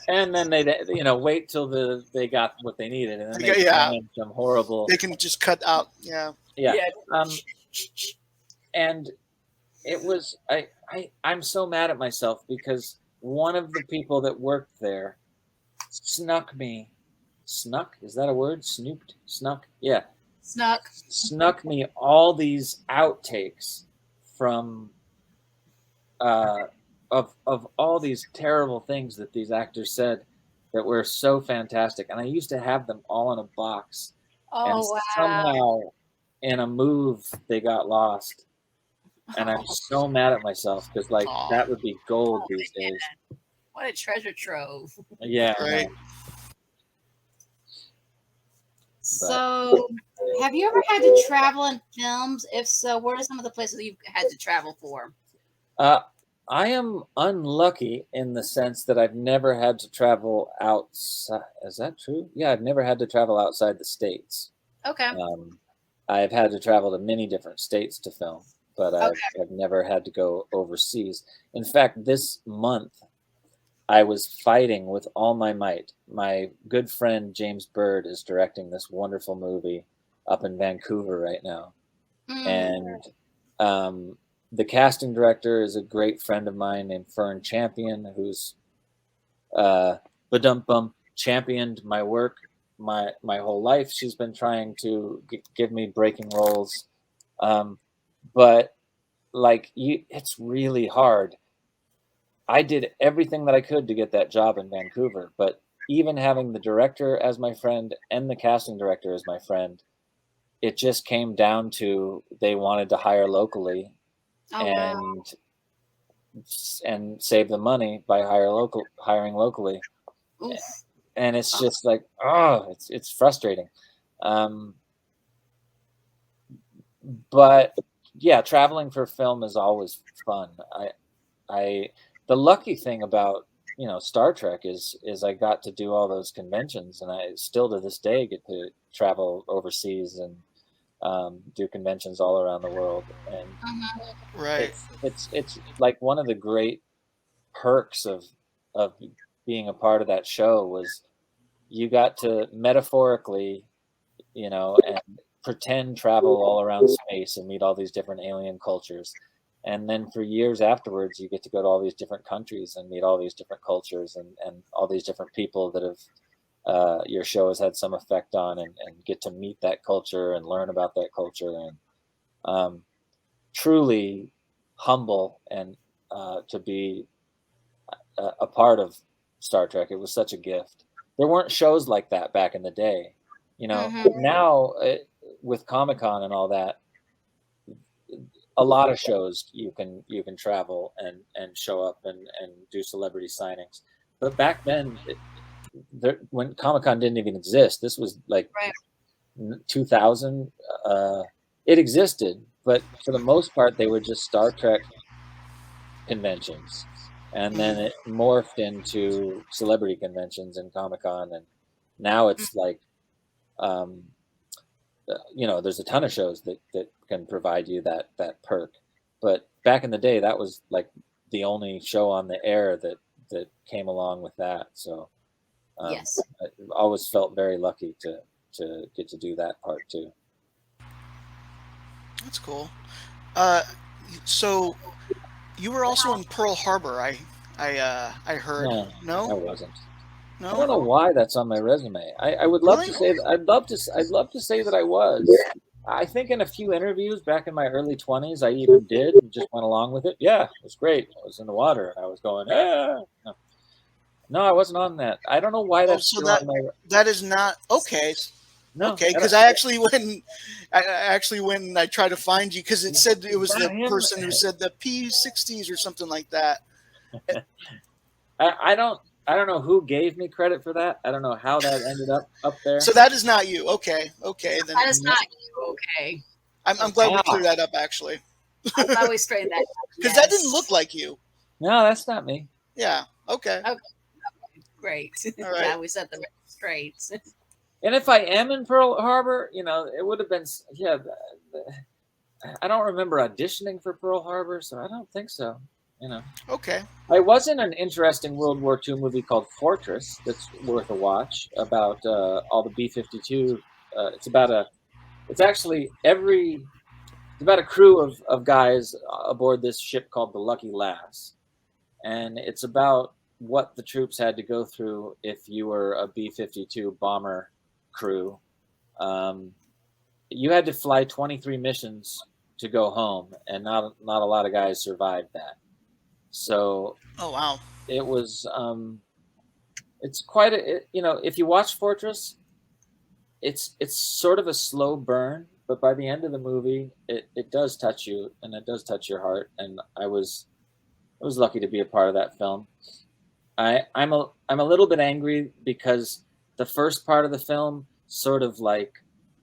And then they'd wait till they got what they needed, and then they find some horrible. They can just cut out. Yeah. And it was I'm so mad at myself because one of the people that worked there snuck me. Snuck? Is that a word? Snooped? Snuck? Yeah. Snuck me all these outtakes from of all these terrible things that these actors said that were so fantastic. And I used to have them all in a box. Somehow in a move they got lost. And I'm so mad at myself because that would be gold these days. What a treasure trove. Yeah. Right. So, have you ever had to travel in films? If so, what are some of the places you've had to travel for? I am unlucky in the sense that I've never had to travel outside. Is that true? Yeah, I've never had to travel outside the States. Okay. I've had to travel to many different states to film, but I've never had to go overseas. In fact, this month, I was fighting with all my might. My good friend James Bird is directing this wonderful movie up in Vancouver right now. And the casting director is a great friend of mine named Fern Champion, who's championed my work my whole life. She's been trying to give me breaking roles. But it's really hard. I did everything that I could to get that job in Vancouver, but even having the director as my friend and the casting director as my friend, it just came down to they wanted to hire locally and save the money by hiring locally. Oof. And it's just like, it's frustrating. But yeah, traveling for film is always fun. The lucky thing about Star Trek is I got to do all those conventions, and I still to this day get to travel overseas and do conventions all around the world. And right, it's like one of the great perks of being a part of that show was you got to metaphorically, and pretend travel all around space and meet all these different alien cultures. And then for years afterwards, you get to go to all these different countries and meet all these different cultures and all these different people that have your show has had some effect on, and get to meet that culture and learn about that culture, and truly humble and to be a part of Star Trek. It was such a gift. There weren't shows like that back in the day. Now with Comic-Con and all that, a lot of shows you can travel and show up and do celebrity signings. But back then, when Comic-Con didn't even exist, this was like Right. 2000. It existed, but for the most part, they were just Star Trek conventions, and then it morphed into celebrity conventions and Comic-Con, and now it's like, there's a ton of shows that can provide you that perk. But back in the day, that was like the only show on the air that came along with that. So Yes. I always felt very lucky to get to do that part too. That's cool. So you were also in Pearl Harbor. I heard. No, I No, wasn't. I don't no. know why that's on my resume. I would love to Really? say that. I'd love to say that I was. I think in a few interviews back in my early 20s, I even did and just went along with it. Yeah, it was great. I was in the water and I was going, ah. No, I wasn't on that. I don't know why Oh, that's so still on my. that is not okay. No, Okay, because I actually went and I tried to find you because it said it was Is that the him? person who said the P60s or something like that. I don't know who gave me credit for that. I don't know how that ended up there. So that is not you. Okay, then That is not you. Okay. I'm glad we Wow. cleared that up actually, I'm glad we straightened that out. because Yes. that didn't look like you. No, that's not me. Yeah. Okay. Great. All right. Glad we set the record straight. And if I am in Pearl Harbor, it would have been, yeah. I don't remember auditioning for Pearl Harbor, so I don't think so. Okay. I was in an interesting World War II movie called Fortress that's worth a watch about all the B-52. It's about a crew of guys aboard this ship called the Lucky Lass, and it's about what the troops had to go through if you were a B-52 bomber crew. You had to fly 23 missions to go home, and not a lot of guys survived that. So Oh wow. it was it's quite if you watch Fortress, it's sort of a slow burn, but by the end of the movie it does touch you, and it does touch your heart, and I was lucky to be a part of that film. I'm a little bit angry because the first part of the film sort of like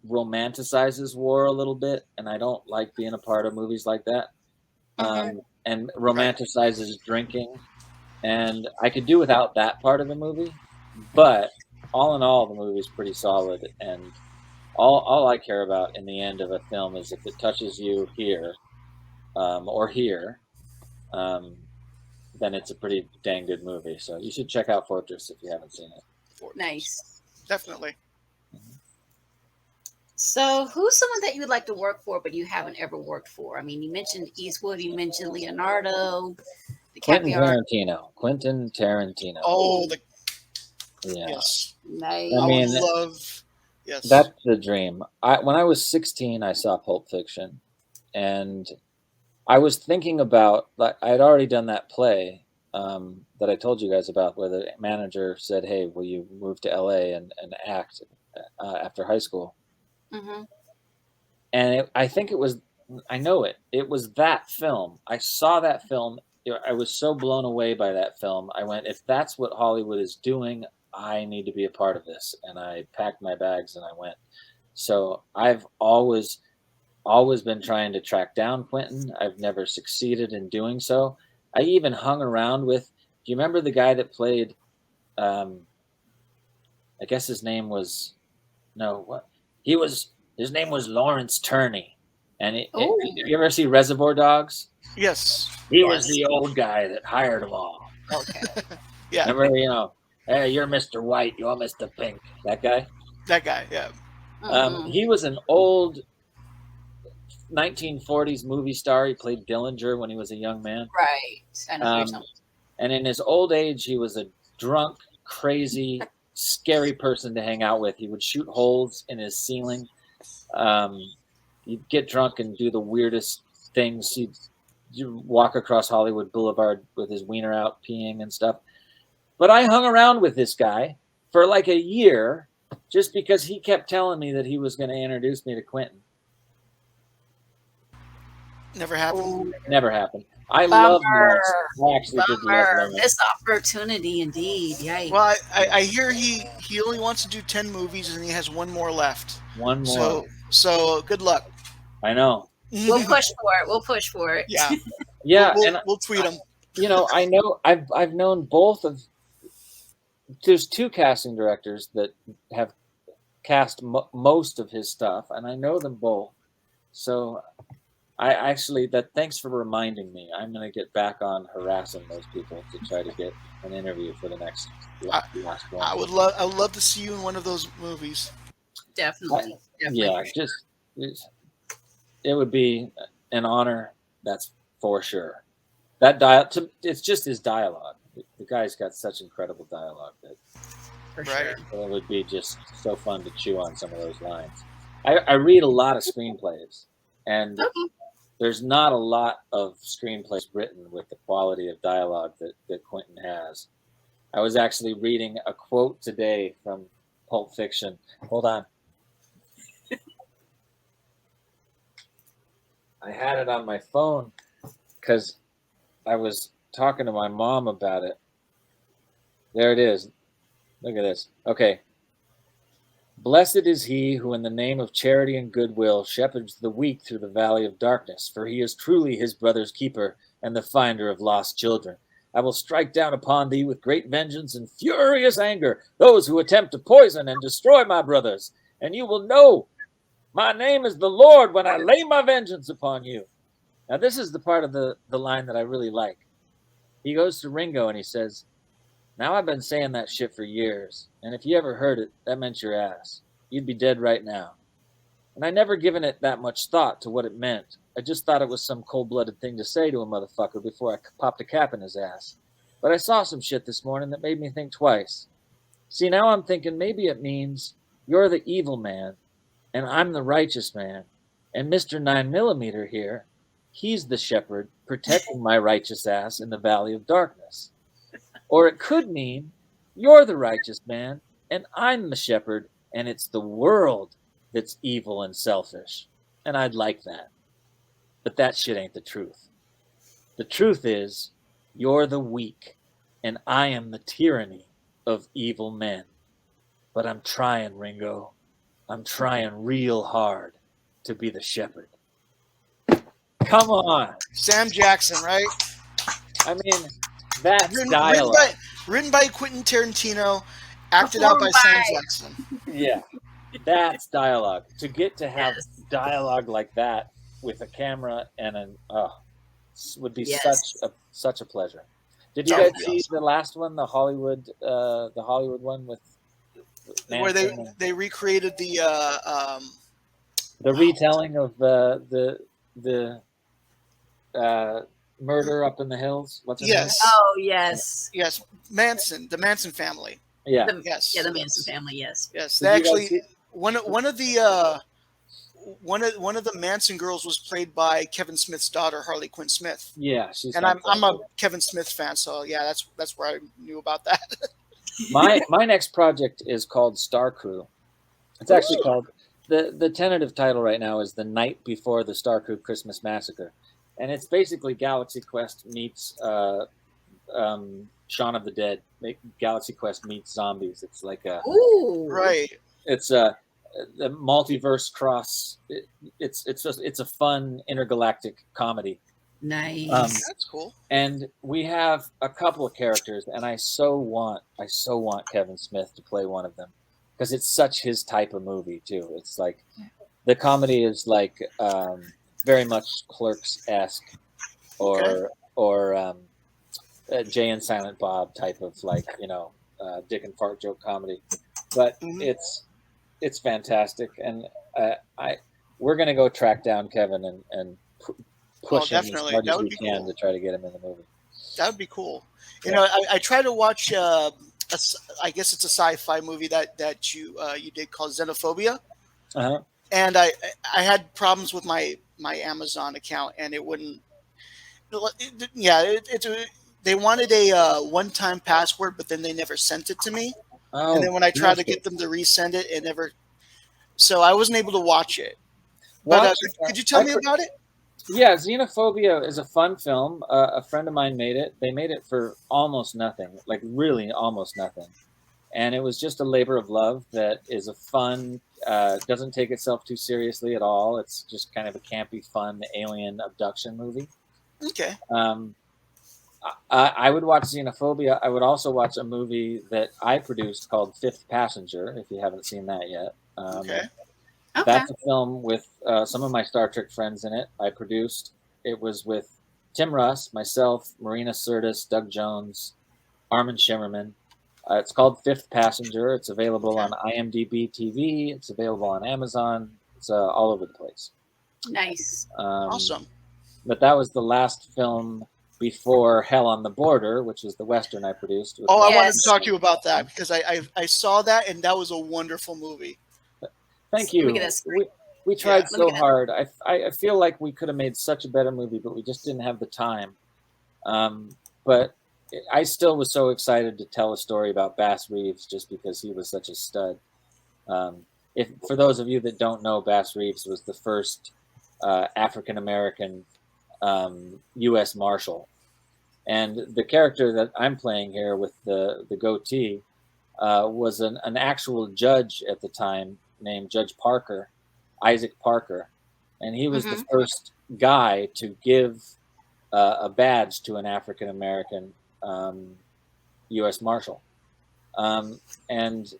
romanticizes war a little bit, and I don't like being a part of movies like that. And romanticizes drinking, and I could do without that part of the movie. But all in all, the movie is pretty solid, and all I care about in the end of a film is if it touches you here or here, then it's a pretty dang good movie. So you should check out Fortress if you haven't seen it. Nice. Definitely. So, who's someone that you would like to work for, but you haven't ever worked for? I mean, you mentioned Eastwood, you mentioned Leonardo, Quentin Tarantino. Oh, yeah. Yes. Nice. I mean, would love. Yes. That's the dream. When I was 16, I saw Pulp Fiction, and I was thinking about, like, I had already done that play that I told you guys about, where the manager said, "Hey, will you move to LA and act after high school?" Mm-hmm. And I think it was, I know it. It was that film. I saw that film. I was so blown away by that film. I went, if that's what Hollywood is doing, I need to be a part of this. And I packed my bags and I went. So I've always been trying to track down Quentin. I've never succeeded in doing so. I even hung around with, do you remember the guy that played, I guess his name was, no, what? His name was Lawrence Turney. And you ever see Reservoir Dogs? Yes. He was the old guy that hired them all. Okay. Yeah. Remember, hey, you're Mr. White, you're Mr. Pink. That guy? That guy, yeah. Mm-hmm. He was an old 1940s movie star. He played Dillinger when he was a young man. Right. I know you're talking. And in his old age, he was a drunk, crazy, scary person to hang out with. He would shoot holes in his ceiling. He'd get drunk and do the weirdest things. He'd walk across Hollywood Boulevard with his wiener out, peeing and stuff. But I hung around with this guy for like a year just because he kept telling me that he was going to introduce me to Quentin. Never happened. Oh, Never happened. I love Lost. bummer. I actually did love Bummer. Lost. Missed opportunity indeed. Yikes. Well, I hear he only wants to do 10 movies and he has one more left. One more. So good luck. I know. We'll push for it. We'll push for it. Yeah. Yeah, we'll, and we'll tweet him. I know I've known both of. There's two casting directors that have cast most of his stuff, and I know them both. So I actually thanks for reminding me. I'm going to get back on harassing those people to try to get an interview for the next last one. I would love to see you in one of those movies. Definitely. Yeah, it would be an honor. That's for sure. It's just his dialogue. The guy's got such incredible dialogue that For Right. sure. it would be just so fun to chew on some of those lines. I read a lot of screenplays, and Okay. there's not a lot of screenplays written with the quality of dialogue that Quentin has. I was actually reading a quote today from Pulp Fiction. Hold on. I had it on my phone because I was talking to my mom about it. There it is. Look at this. Okay. Blessed is he who in the name of charity and goodwill shepherds the weak through the valley of darkness, for he is truly his brother's keeper and the finder of lost children. I will strike down upon thee with great vengeance and furious anger those who attempt to poison and destroy my brothers, and you will know my name is the Lord when I lay my vengeance upon you. Now, this is the part of the line that I really like. He goes to Ringo and he says, now I've been saying that shit for years, and if you ever heard it, that meant your ass. You'd be dead right now. And I never given it that much thought to what it meant. I just thought it was some cold-blooded thing to say to a motherfucker before I popped a cap in his ass. But I saw some shit this morning that made me think twice. See, now I'm thinking maybe it means you're the evil man, and I'm the righteous man, and Mr. 9mm here, he's the shepherd protecting my righteous ass in the valley of darkness. Or it could mean you're the righteous man and I'm the shepherd and it's the world that's evil and selfish. And I'd like that. But that shit ain't the truth. The truth is you're the weak and I am the tyranny of evil men. But I'm trying, Ringo. I'm trying real hard to be the shepherd. Come on. Sam Jackson, right? I mean, that's dialogue. Written by Quentin Tarantino, acted out by Sam Jackson. Yeah, that's dialogue. To get to have dialogue like that with a camera and would be such a pleasure. Did you guys see the last one, the Hollywood one with where they recreated the retelling of the murder up in the hills? What's it name? Oh, yes. Yes, the Manson family. Yeah. The Manson family, yes. Yes, they actually one of the Manson girls was played by Kevin Smith's daughter, Harley Quinn Smith. Yeah, she's and I'm a Kevin Smith fan, so yeah, that's where I knew about that. my next project is called Star Crew. It's actually called the tentative title right now is The Night Before the Star Crew Christmas Massacre. And it's basically Galaxy Quest meets Shaun of the Dead. Galaxy Quest meets zombies. It's like right. It's a multiverse cross. It's a fun intergalactic comedy. Nice. That's cool. And we have a couple of characters, and I so want Kevin Smith to play one of them because it's such his type of movie too. It's like the comedy is like. Very much Clerks-esque, or Jay and Silent Bob type of dick and fart joke comedy, but it's fantastic, and we're gonna go track down Kevin and push him as hard as we can to try to get him in the movie. That would be cool. You know, I try to watch. I guess it's a sci-fi movie that you did called Xenophobia. Uh-huh. And I had problems with my Amazon account, and it wouldn't. They wanted a one-time password, but then they never sent it to me. Oh, and then when I tried to get them to resend it, it never. So I wasn't able to watch it. But could you tell me about it? Yeah, Xenophobia is a fun film. A friend of mine made it. They made it for almost nothing, like really almost nothing. And it was just a labor of love that is a fun, doesn't take itself too seriously at all. It's just kind of a campy, fun alien abduction movie. Okay. Um, I would watch Xenophobia. I would also watch a movie that I produced called Fifth Passenger, if you haven't seen that yet. Okay. Okay. That's a film with some of my Star Trek friends in it. I produced. It was with Tim Russ, myself, Marina Sirtis, Doug Jones, Armin Shimmerman. It's called Fifth Passenger. It's available Okay. on IMDb TV. It's available on Amazon. It's all over the place. Nice. Awesome. But that was the last film before Hell on the Border, which was the Western I produced. Oh, I wanted to Yes. talk to you about that because I saw that and that was a wonderful movie. Thank Let me you. get that straight. We tried Let me so get that. hard. I feel like we could have made such a better movie, but we just didn't have the time. But I still was so excited to tell a story about Bass Reeves just because he was such a stud. If for those of you that don't know, Bass Reeves was the first African American U.S. Marshal, and the character that I'm playing here with the goatee was an actual judge at the time named Judge Parker, Isaac Parker, and he was the first guy to give a badge to an African American U.S. Marshal. And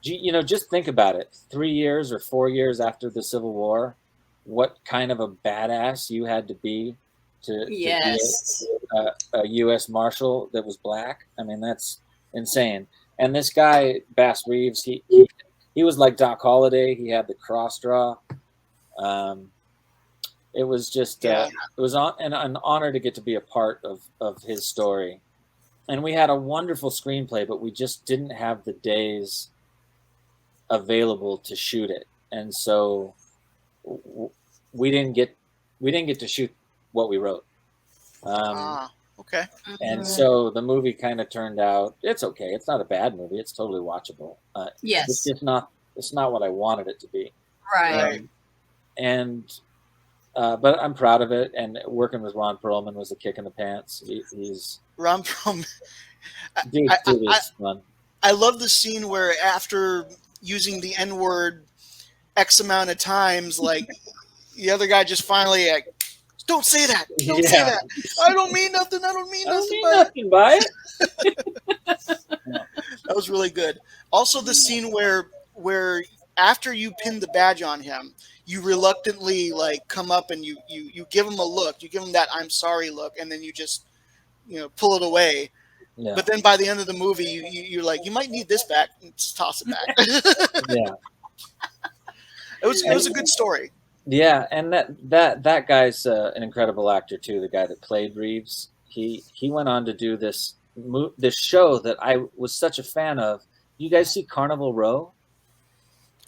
just think about it: 3 years or 4 years after the Civil War, what kind of a badass you had to be to be Yes. a U.S. Marshal that was black. I mean, that's insane. And this guy, Bass Reeves, he was like Doc Holliday. He had the cross draw. It was just Yeah. it was an honor to get to be a part of his story. And we had a wonderful screenplay, but we just didn't have the days available to shoot it, and so we didn't get to shoot what we wrote. Okay. And so the movie kind of turned out. It's okay. It's not a bad movie. It's totally watchable. It's Yes. just not. It's not what I wanted it to be. Right. But I'm proud of it. And working with Ron Perlman was a kick in the pants. He's Ron Perlman. dude is fun. I love the scene where after using the N-word X amount of times, like the other guy just finally like, don't say that. Don't say that. I don't mean nothing. I don't mean nothing by it. That was really good. Also, the scene where after you pin the badge on him, you reluctantly like come up and you give him a look. You give him that I'm sorry look, and then you just pull it away. Yeah. But then by the end of the movie, you're like, you might need this back. And just toss it back. Yeah. It was a good story. Yeah, and that guy's an incredible actor too. The guy that played Reeves, he went on to do this show that I was such a fan of. You guys see Carnival Row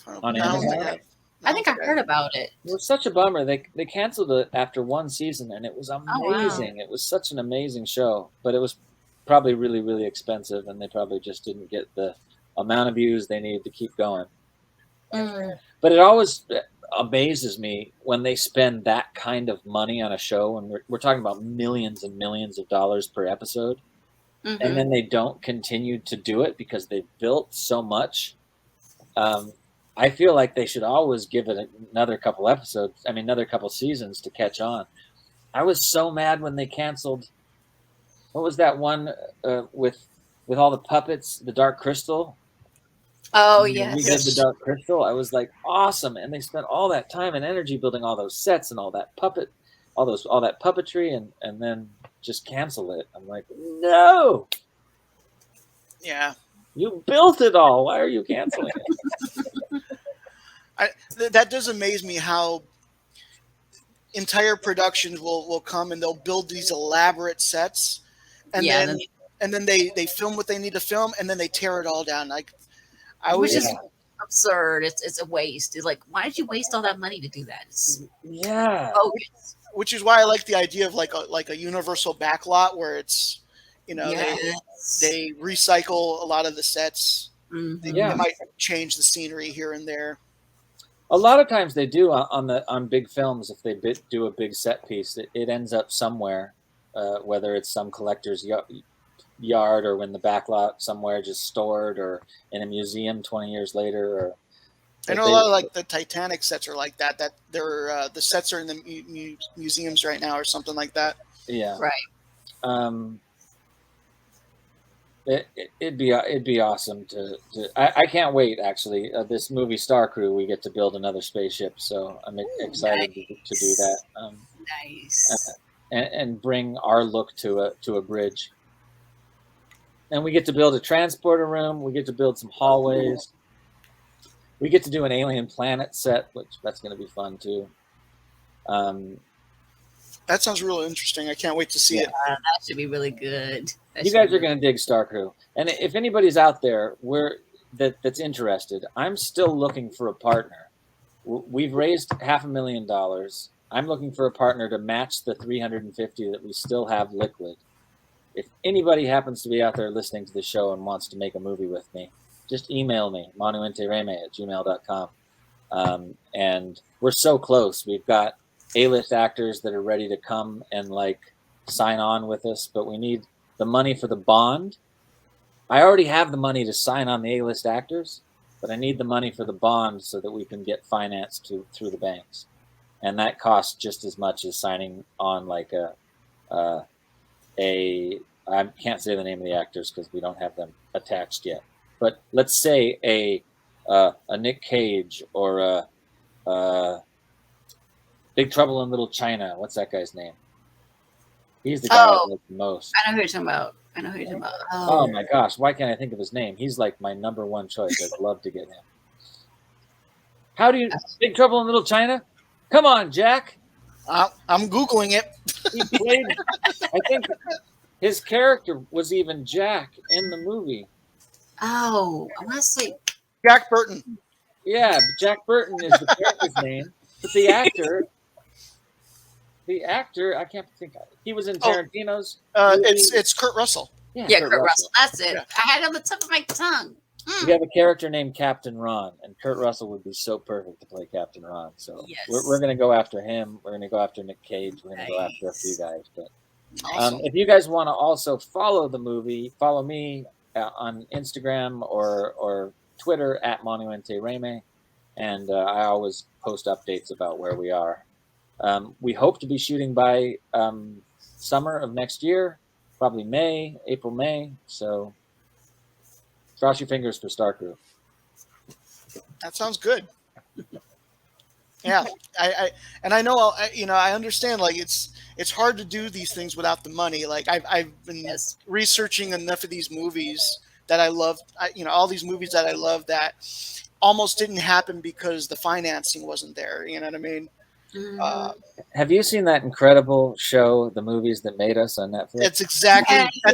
on Amazon? I think I heard about it. It was such a bummer. They canceled it after one season, and it was amazing. It was such an amazing show, but it was probably really, really expensive, and they probably just didn't get the amount of views they needed to keep going. But it always amazes me when they spend that kind of money on a show, and we're talking about millions and millions of dollars per episode, and then they don't continue to do it because they've built so much. I feel like they should always give it another couple seasons to catch on. I was so mad when they canceled. What was that one with all the puppets, the Dark Crystal? Oh, yes. We did the Dark Crystal. I was like, awesome, and they spent all that time and energy building all those sets and all that puppetry, and then just cancel it. I'm like, no. Yeah. You built it all. Why are you canceling it? That does amaze me how entire productions will come and they'll build these elaborate sets, and then they film what they need to film, and then they tear it all down. Like which is absurd. It's a waste. It's like, why did you waste all that money to do that? Bogus. Which is why I like the idea of like a universal backlot where it's they recycle a lot of the sets. They might change the scenery here and there. A lot of times they do on big films. If they do a big set piece, it ends up somewhere, whether it's some collector's yard or in the back lot somewhere, just stored, or in a museum 20 years later. Or I know a lot of like the Titanic sets are like that. That they're the sets are in the museums right now or something like that. Yeah. Right. It'd be awesome to I can't wait, actually. This movie Star Crew, we get to build another spaceship, so I'm excited to do that. Nice. And bring our look to a bridge. And we get to build a transporter room. We get to build some hallways. We get to do an alien planet set, which that's going to be fun too. That sounds real interesting. I can't wait to see it. That should be really good. You guys are going to dig Star Crew. And if anybody's out there that's interested, I'm still looking for a partner. We've raised $500,000. I'm looking for a partner to match the 350 that we still have liquid. If anybody happens to be out there listening to the show and wants to make a movie with me, just email me, manuintriyami@gmail.com. And we're so close. We've got A-list actors that are ready to come and like sign on with us, but we need the money for the bond. I already have the money to sign on the A-list actors, but I need the money for the bond so that we can get financed through the banks. And that costs just as much as signing on like I can't say the name of the actors because we don't have them attached yet. But let's say a Nick Cage or a Big Trouble in Little China. What's that guy's name? He's the guy I like the most. I know who you're talking about. Oh my gosh, why can't I think of his name? He's like my number one choice. I'd love to get him. How do you Big Trouble in Little China? Come on, Jack. I'm Googling it. He played, I think his character was even Jack in the movie. Oh, I want to say Jack Burton. Yeah, Jack Burton is the character's name, but the actor, I can't think of it. He was in Tarantino's. It's Kurt Russell. Yeah, Kurt Russell. That's it. Yeah. I had it on the tip of my tongue. We have a character named Captain Ron, and Kurt Russell would be so perfect to play Captain Ron. So yes. we're going to go after him. We're going to go after Nick Cage. We're going to go after a few guys. But awesome. If you guys want to also follow the movie, follow me on Instagram or Twitter at Manu Intriyami, and I always post updates about where we are. We hope to be shooting by summer of next year, probably April, May. So cross your fingers for Star Crew. That sounds good. Yeah, I know, I understand. Like it's hard to do these things without the money. Like I've been researching enough of these movies that I love. All these movies that I love that almost didn't happen because the financing wasn't there. You know what I mean? Have you seen that incredible show, The Movies That Made Us, on Netflix? That's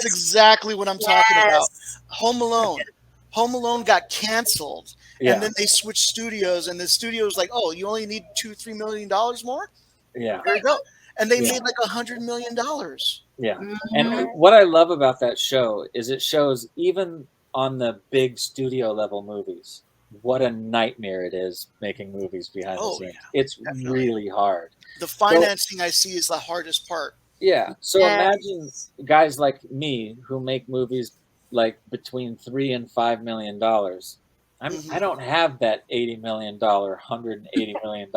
exactly what I'm talking about. Home Alone. Home Alone got canceled, and then they switched studios, and the studio was like, "Oh, you only need $2-3 million more." Yeah, there you go. And they made like $100 million. Yeah, and what I love about that show is it shows even on the big studio level movies what a nightmare it is making movies behind the scenes. Yeah, it's really hard. The financing I see is the hardest part. Yeah. So imagine guys like me who make movies like between $3 and $5 million. I don't have that $80 million, $180 million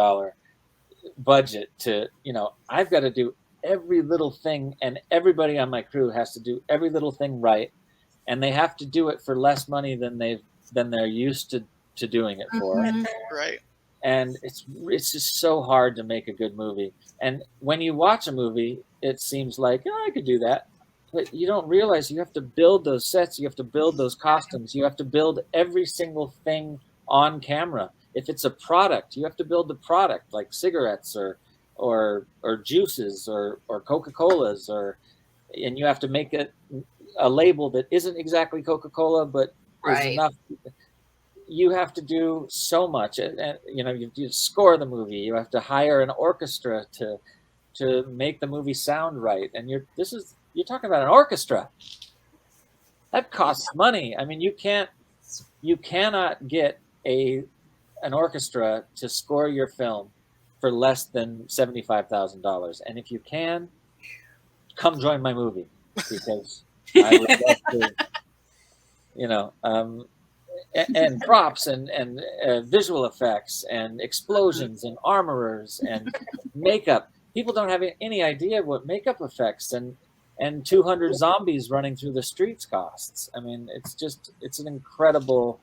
budget to, I've got to do every little thing, and everybody on my crew has to do every little thing right, and they have to do it for less money than they're used to doing it for. Right. And it's just so hard to make a good movie. And when you watch a movie, it seems like, I could do that. But you don't realize you have to build those sets. You have to build those costumes. You have to build every single thing on camera. If it's a product, you have to build the product, like cigarettes or juices or Coca-Colas, and you have to make a label that isn't exactly Coca-Cola, but is enough. You have to do so much, and you score the movie. You have to hire an orchestra to make the movie sound right. And you're talking about an orchestra that costs money. I mean, you cannot get a an orchestra to score your film for less than $75,000, and if you can, come join my movie, because I would love to, and props and visual effects and explosions and armorers and makeup. People don't have any idea what makeup effects and 200 zombies running through the streets costs. I mean, it's an incredibly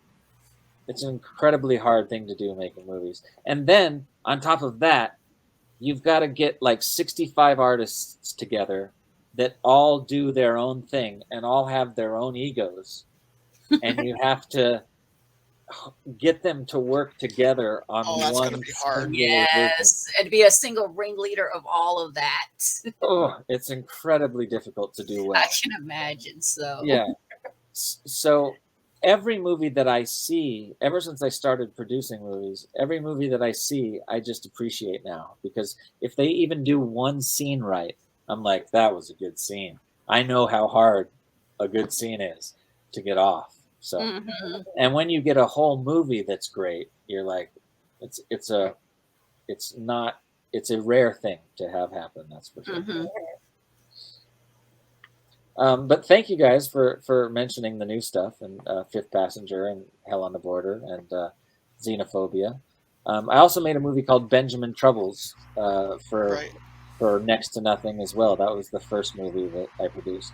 hard thing to do, making movies. And then on top of that, you've got to get like 65 artists together that all do their own thing and all have their own egos. And you have to get them to work together on that's one gonna be hard. Yes, and be a single ringleader of all of that. It's incredibly difficult to do well. I can imagine. So yeah. So every movie that I see, ever since I started producing movies, every movie that I see, I just appreciate now, because if they even do one scene right, I'm like, that was a good scene. I know how hard a good scene is to get off. So, and when you get a whole movie that's great, you're like, it's a rare thing to have happen. That's for sure. But thank you guys for mentioning the new stuff, and Fifth Passenger and Hell on the Border and Xenophobia. I also made a movie called Benjamin Troubles for Next to Nothing as well. That was the first movie that I produced.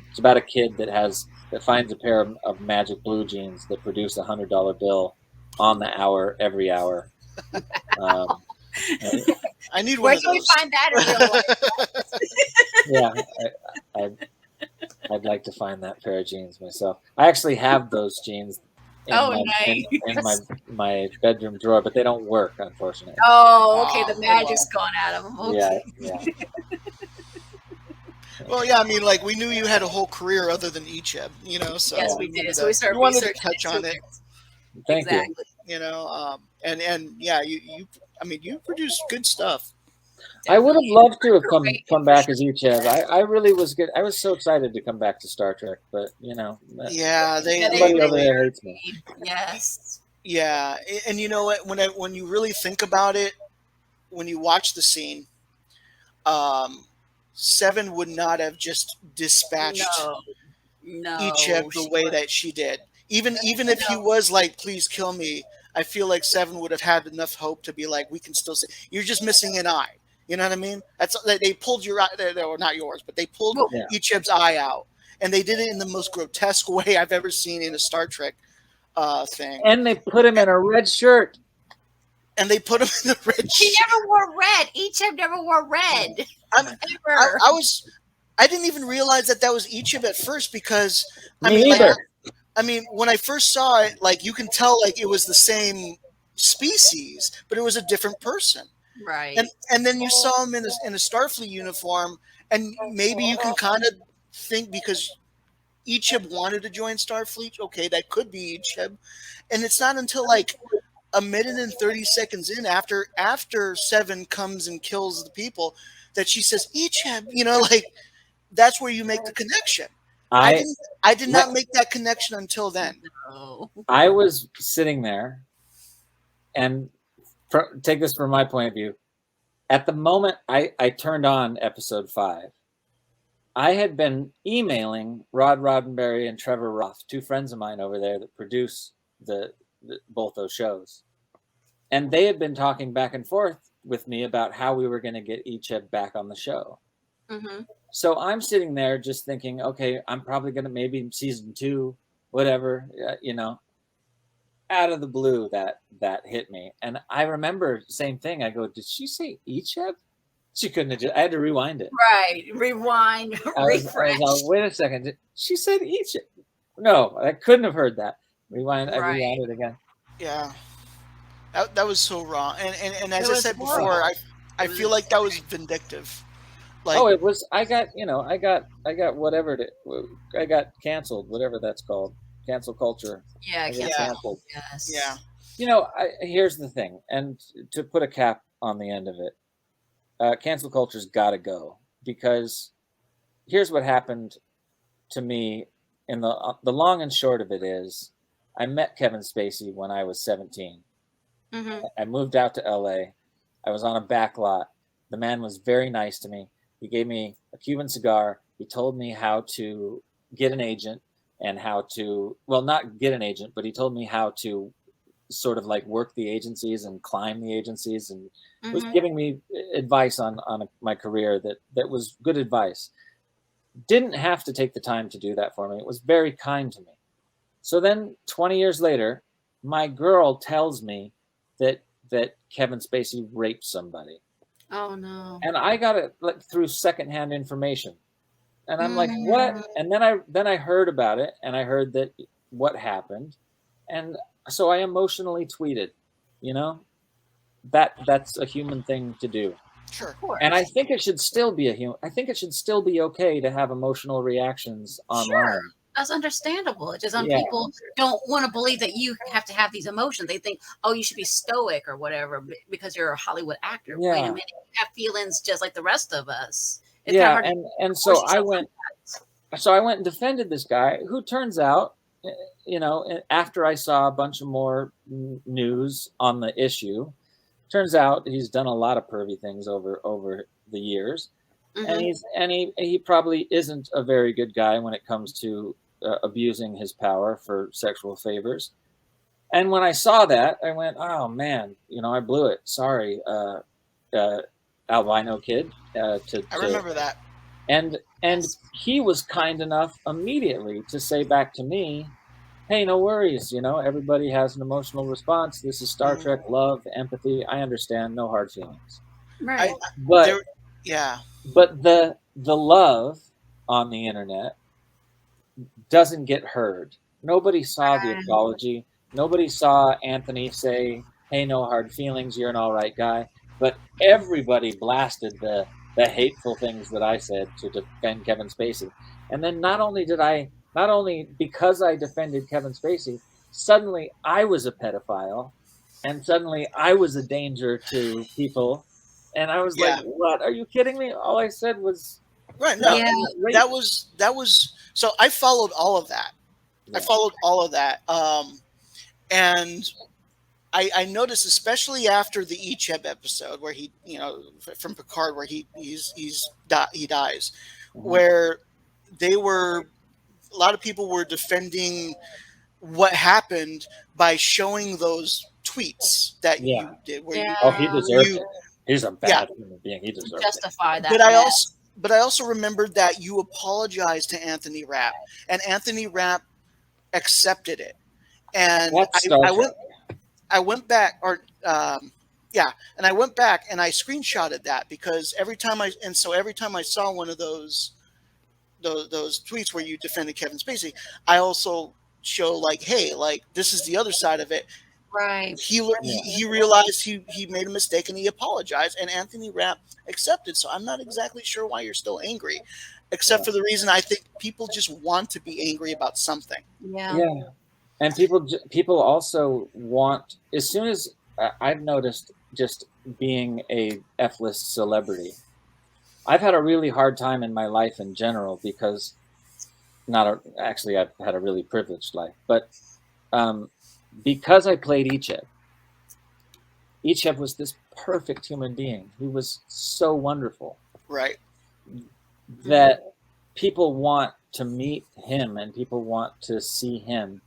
It's about a kid that finds a pair of magic blue jeans that produce $100 bill on the hour every hour. I need one of those. Where can we find that in real life? Yeah, I'd like to find that pair of jeans myself. I actually have those jeans in my bedroom drawer, but they don't work, unfortunately. Oh, okay. The magic's gone out of them. Okay. Yeah. Well, yeah, I mean, like, we knew you had a whole career other than Icheb, so yes, we did. So we started wanted to researching touch on it. Thank you. And yeah, you produce good stuff. Definitely. I would have loved to have come back as Icheb. I really was good. I was so excited to come back to Star Trek, but somebody over there hates me. Yes. Yeah, and you know what? When you really think about it, when you watch the scene, Seven would not have just dispatched Icheb the way that she did. Even if he was like, please kill me, I feel like Seven would have had enough hope to be like, we can still say, you're just missing an eye. You know what I mean? They pulled your eye, or not yours, but they pulled Icheb's eye out. And they did it in the most grotesque way I've ever seen in a Star Trek thing. And they put him in a red shirt. And they put him in the red shirt. He never wore red. Icheb never wore red. I didn't even realize that was Icheb at first, because when I first saw it, like, you can tell like it was the same species, but it was a different person. Right. And then you saw him in a Starfleet uniform, and maybe you can kind of think, because Icheb wanted to join Starfleet, okay, that could be Icheb. And it's not until like a minute and 30 seconds in, after Seven comes and kills the people, that she says Icheb, like, that's where you make the connection. I did not make that connection until then. No. I was sitting there, and take this from my point of view. At the moment I turned on episode 5, I had been emailing Rod Roddenberry and Trevor Roth, two friends of mine over there that produce both those shows. And they had been talking back and forth with me about how we were going to get Icheb back on the show. Mm-hmm. So I'm sitting there just thinking, okay, I'm probably going to maybe season 2, whatever, out of the blue that hit me. And I remember same thing. I go, did she say Icheb? She couldn't have I had to rewind it. Right. Rewind. Refresh. Wait a second. She said Icheb. No, I couldn't have heard that. Rewind. I rewound it again. Yeah. That was so wrong. And as I said before, I feel like that was vindictive. Like, it was. I got whatever. I got canceled. Whatever that's called. Cancel culture. Yeah. Canceled. Yes. Yeah. Here's the thing, and to put a cap on the end of it, cancel culture's got to go, because here's what happened to me. In the long and short of it is, I met Kevin Spacey when I was 17. Mm-hmm. I moved out to LA. I was on a back lot. The man was very nice to me. He gave me a Cuban cigar. He told me how to get an agent and how to, well, not get an agent, but he told me how to sort of like work the agencies and climb the agencies, and was Mm-hmm. giving me advice on my career that was good advice. Didn't have to take the time to do that for me. It was very kind to me. So then 20 years later, my girl tells me that Kevin Spacey raped somebody. Oh no. And I got it like through secondhand information. And I'm like, what? Mm. And then I heard about it, and I heard that what happened. And so I emotionally tweeted, you know, that's a human thing to do. Sure. Of course. And I think it should still be I think it should still be okay to have emotional reactions online. Sure. That's understandable. It's just some Yeah. people don't want to believe that you have to have these emotions. They think, oh, you should be stoic or whatever because you're a Hollywood actor. Wait a Yeah. minute, you have feelings just like the rest of us. It's Yeah, kind of hard and to so force I yourself went sometimes. so I went and defended this guy, who turns out, you know, after I saw a bunch of more news on the issue, turns out he's done a lot of pervy things over the years, and Mm-hmm. he probably isn't a very good guy when it comes to abusing his power for sexual favors. And when I saw that, I went, "Oh man, you know, I blew it. Sorry, uh, albino kid." I remember that. And Yes. he was kind enough immediately to say back to me, "Hey, no worries. You know, everybody has an emotional response. This is Star Mhm. Trek. Love, empathy. I understand. No hard feelings." I Right. there, But yeah, the love on the internet doesn't get heard. Nobody saw the Right. apology. Nobody saw Anthony say, "Hey, no hard feelings. You're an all right guy." But everybody blasted the hateful things that I said to defend Kevin Spacey. And then not only because I defended Kevin Spacey, suddenly I was a pedophile, and suddenly I was a danger to people. And I was like, yeah. "What? Are you kidding me?" All I said was, Right. No, Yeah. rape. that was. So I followed all of that. I Yeah. followed all of that. And I noticed, especially after the Icheb episode, where he, from Picard, where he dies, Mhm. where they were a lot of people were defending what happened by showing those tweets that Yeah. you did, where Oh, he Yeah. deserved you it. He's a yeah. bad human being. He deserved it. Justify But that I mess. also but I also remembered that you apologized to Anthony Rapp, and Anthony Rapp accepted it. And That's Star Trek. I went back, or yeah, and I went back and I screenshotted that, because every time I saw one of those tweets where you defended Kevin Spacey, I also show, like, hey, like, this is the other side of it. Right. He realized he made a mistake, and he apologized, and Anthony Rapp accepted. So I'm not exactly sure why you're still angry, except Yeah. for the reason I think people just want to be angry about something. Yeah. Yeah. And people also want, as soon as I've noticed, just being a F-list celebrity, I've had a really hard time in my life in general, because actually I've had a really privileged life, but um, because I played Icheb. Icheb was this perfect human being. He was so wonderful Right. that people want to meet him, and people want to see him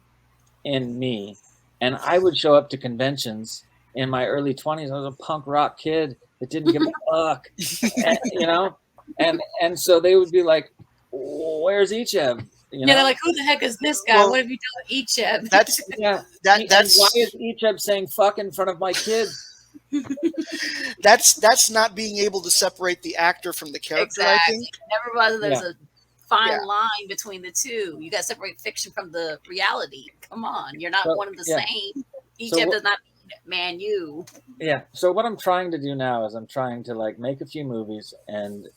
in me. And I would show up to conventions in my early 20s. I was a punk rock kid that didn't give a fuck, you know? And so they would be like, "Where's Icheb?" You Yeah, they're know? like, who the heck is this guy? Well, What have you done with Icheb? that's Yeah. that And why that's is Icheb saying fuck in front of my kids? that's not being able to separate the actor from the character, I Exactly. think. Never realized Yeah. there's a Yeah. fine line between the two. You got to separate fiction from the reality. Come on, you're not So, one of the yeah. same. So Icheb what, does not mean man you. yeah. So what I'm trying to do now is I'm trying to like make a few movies and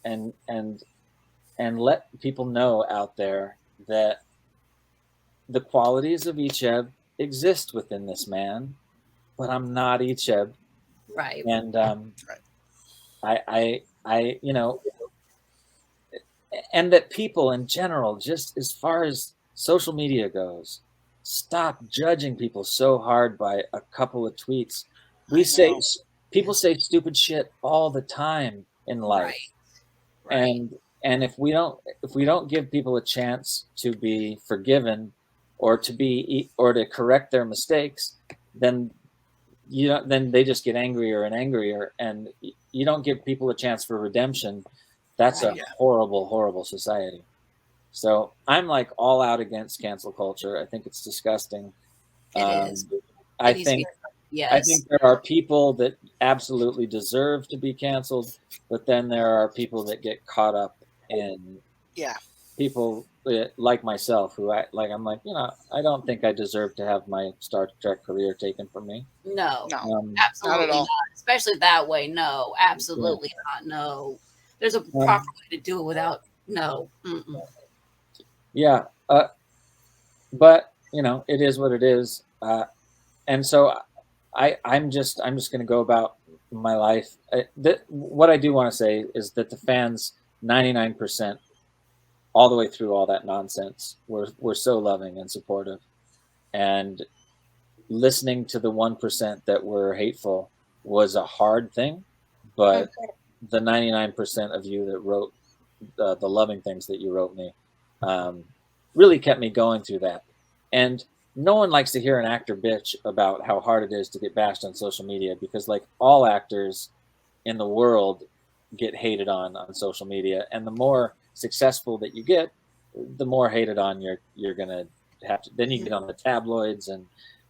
let people know out there that the qualities of Icheb exist within this man, but I'm not Icheb. Right. And Right. I, and that people in general, just as far as social media goes, stop judging people so hard by a couple of tweets. know. People say stupid shit all the time in life. Right. And if we don't give people a chance to be forgiven or to correct their mistakes, then then they just get angrier and angrier, and you don't give people a chance for redemption. That's Right. a horrible, horrible society. So I'm like all out against cancel culture. I think it's disgusting. It is. I It needs to be. think I Yes. think there are people that absolutely deserve to be canceled, but then there are people that get caught up in Yeah. people like myself who I'm like, I don't think I deserve to have my Star Trek career taken from me. No. No. Um, Not Absolutely at all. not. Especially that way. No. Absolutely not. No. There's a proper way to do it without. No. Mm-mm. yeah, but it is what it is, and so I'm just going to go about my life. What I do want to say is that the fans, 99%, all the way through all that nonsense, were so loving and supportive, and listening to the 1% that were hateful was a hard thing, but the 99% of you that wrote the loving things that you wrote me really kept me going through that. And no one likes to hear an actor bitch about how hard it is to get bashed on social media, because like all actors in the world get hated on social media, and the more successful that you get, the more hated on you're gonna have to. Then you get on the tabloids, and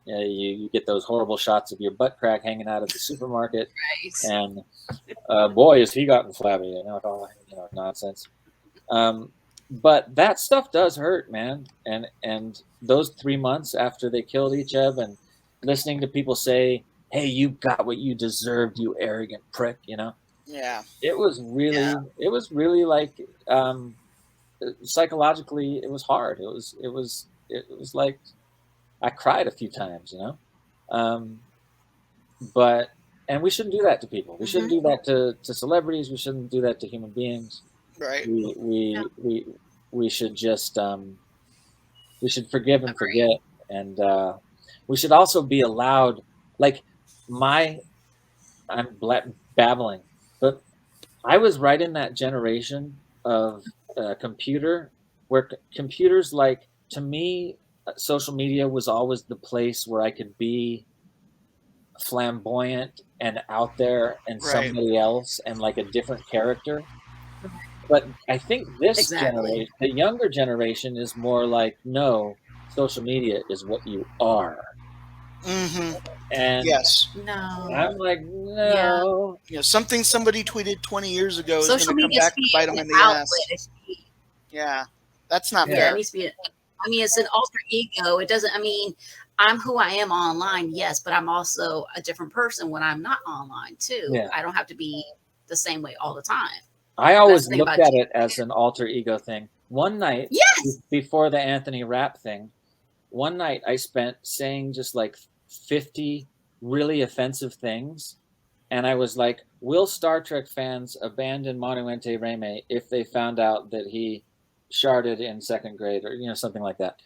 you get those horrible shots of your butt crack hanging out at the supermarket, Right. and boy, has he gotten flabby, all nonsense. But that stuff does hurt, man. And those 3 months after they killed Icheb, and listening to people say, "Hey, you got what you deserved, you arrogant prick," Yeah. it was really like psychologically, it was hard. It was like I cried a few times, but and we shouldn't do that to people. We shouldn't do that to celebrities. We shouldn't do that to human beings. Right. We should just we should forgive and forget, and we should also be allowed, like I'm babbling, but I was right in that generation of computer where computers, like, to me, social media was always the place where I could be flamboyant and out there and Right. somebody else and like a different character. But I think this Exactly. generation, the younger generation, is more like, no, social media is what you are. Mm-hmm. And Yes. No. I'm like, no. Something somebody tweeted 20 years ago is Social going to come media back should to be bite them an in the ass. outlet. Yeah. That's not Yeah, it fair. needs to be. I mean, it's an alter ego. It doesn't. I mean, I'm who I am online, yes, but I'm also a different person when I'm not online too. Yeah. I don't have to be the same way all the time. I always That's the thing looked about at it as an alter ego thing. One night, Yes. before the Anthony Rapp thing, one night I spent saying just like 50 really offensive things. And I was like, will Star Trek fans abandon Manu Intriyami if they found out that he sharded in second grade, or something like that?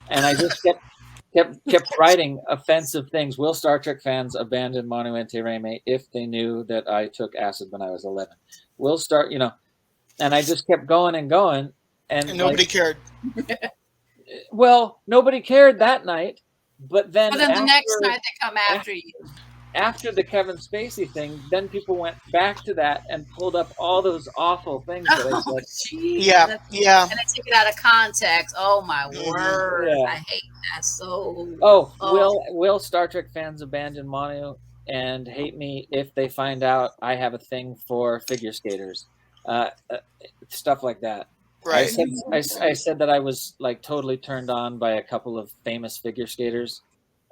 And I just kept writing offensive things. Will Star Trek fans abandon Manu Intriyami if they knew that I took acid when I was 11? Will start, and I just kept going and going, and nobody cared. Well, nobody cared that night, but then the next night they come after you. After the Kevin Spacey thing, then people went back to that and pulled up all those awful things that I said. Geez. Yeah. And they take it out of context. Oh my word! Yeah. I hate that so. Will Star Trek fans abandon Manu and hate me if they find out I have a thing for figure skaters? Stuff like that. Right. I said that I was like totally turned on by a couple of famous figure skaters,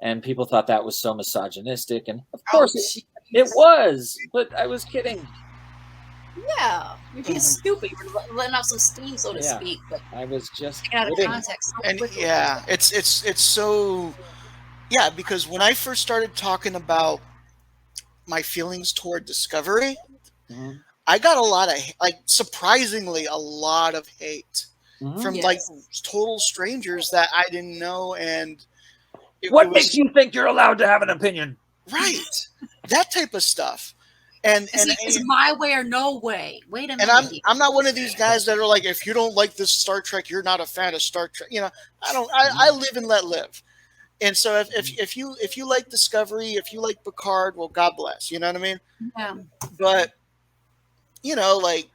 and people thought that was so misogynistic, and of course it was, but I was kidding. Yeah, you're being stupid. You're letting off some steam, so to speak. But I was just out of context. And it's so, because when I first started talking about my feelings toward Discovery, I got a lot of, surprisingly, a lot of hate from like total strangers that I didn't know, and What it makes was you think you're allowed to have an opinion? right, that type of stuff. And See, it's my way or no way. Wait a and minute. I'm not one of these guys that are like, if you don't like this Star Trek, you're not a fan of Star Trek. You know, I live and let live. And so if you like Discovery, if you like Picard, well, God bless. You know what I mean? Yeah. But you know, like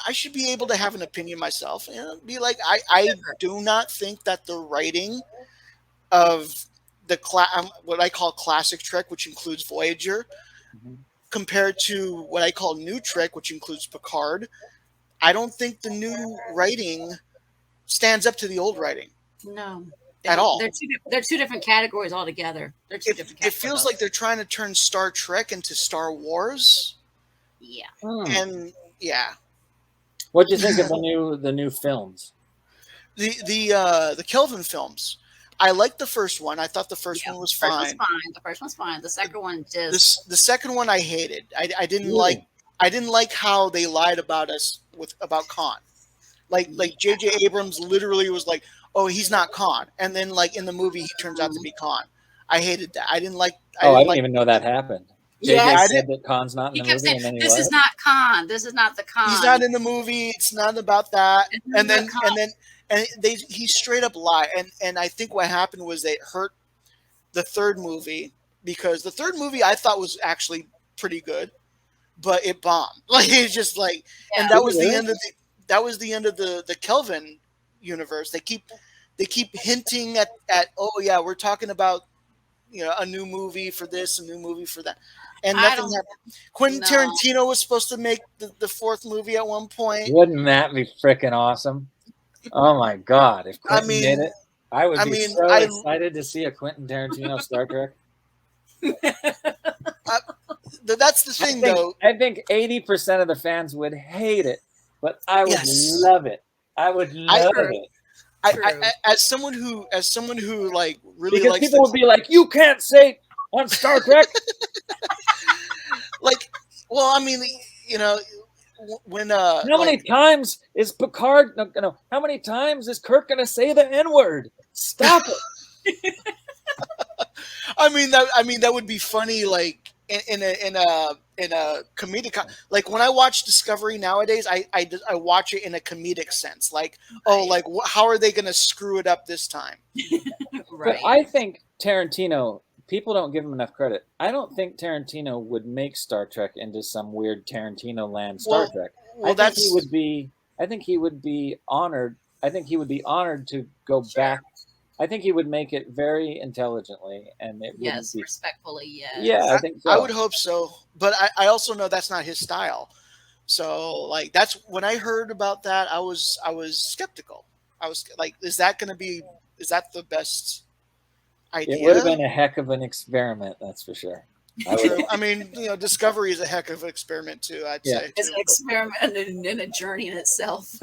I should be able to have an opinion myself and be like, I do not think that the writing of what I call classic Trek, which includes Voyager, compared to what I call new Trek, which includes Picard, I don't think the new writing stands up to the old writing No. at all. They're two different categories altogether. They're two different It categories. feels like they're trying to turn Star Trek into Star Wars. Yeah. And yeah. What do you think of the new films? The Kelvin films. I liked the first one. I thought the first one was fine. The first one's fine. The second one just the second one I hated. I didn't like how they lied about us about Khan. Like J.J. Abrams literally was like, "Oh, he's not Khan," and then like in the movie he turns out to be Khan. I hated that. I didn't like. I didn't even know that happened. Yes. JJ said that Khan's not in he the kept movie, saying, and then he "This was. is not Khan. This is not the Khan. He's not in the movie. It's not about that." He straight up lied. And I think what happened was they hurt the third movie, because the third movie I thought was actually pretty good, but it bombed. Like it's just like, and that was the end of the Kelvin universe. They keep hinting at oh yeah, we're talking about a new movie for this, a new movie for that, and nothing happened. Quentin Tarantino was supposed to make the fourth movie at one point. Wouldn't that be freaking awesome? Oh my God! If Quentin did it, I would be so excited to see a Quentin Tarantino Star Trek. That's the thing, though. I think 80% of the fans would hate it, but I would love it. I would love it. As someone who like really because likes people would be like, "You can't say on Star Trek." Like, well, I mean, when how many times is Picard? No. How many times is Kirk gonna say the N-word? Stop it. I mean that would be funny, like in a comedic, like when I watch Discovery nowadays, I watch it in a comedic sense, like how are they going to screw it up this time? Right. But I think Tarantino, people don't give him enough credit. I don't think Tarantino would make Star Trek into some weird Tarantino land Star Trek. I think he would be honored. I think he would be honored to go back. I think he would make it very intelligently, and it would be respectfully. Yes. Yeah, I think so. I would hope so, but I also know that's not his style. So, like, that's when I heard about that, I was skeptical. I was like, is that the best idea? It would have been a heck of an experiment, that's for sure. I mean, Discovery is a heck of an experiment too. I'd say it's an experiment and a journey in itself.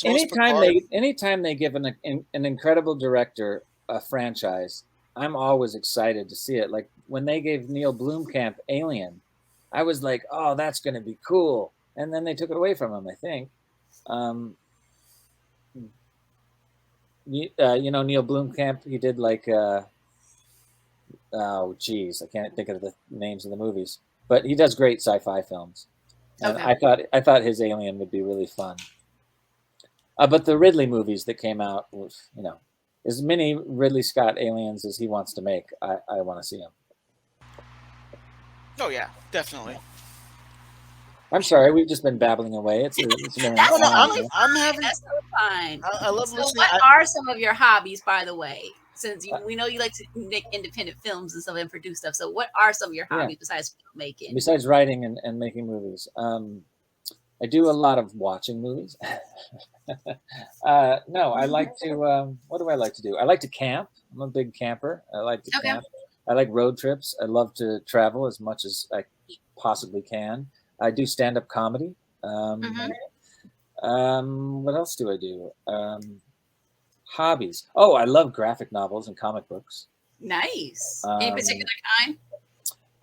Anytime they give an incredible director a franchise, I'm always excited to see it. Like when they gave Neil Blomkamp Alien, I was like, "Oh, that's going to be cool," and then they took it away from him. I think, Neil Blomkamp, he did like. Oh, geez, I can't think of the names of the movies, but he does great sci-fi films. And okay. I thought his Alien would be really fun. But the Ridley movies that came out, as many Ridley Scott aliens as he wants to make, I want to see them. Oh yeah, definitely. I'm sorry, we've just been babbling away. I'm having. That's so fine. I love listening. What are some of your hobbies, by the way? Since we know you like to make independent films and stuff and produce stuff, so what are some of your hobbies besides filmmaking? Besides writing and making movies, I do a lot of watching movies. No, I like to. What do I like to do? I like to camp. I'm a big camper. I like to camp. I like road trips. I love to travel as much as I possibly can. I do stand-up comedy. What else do I do? Hobbies. Oh, I love graphic novels and comic books. Nice. Any particular kind?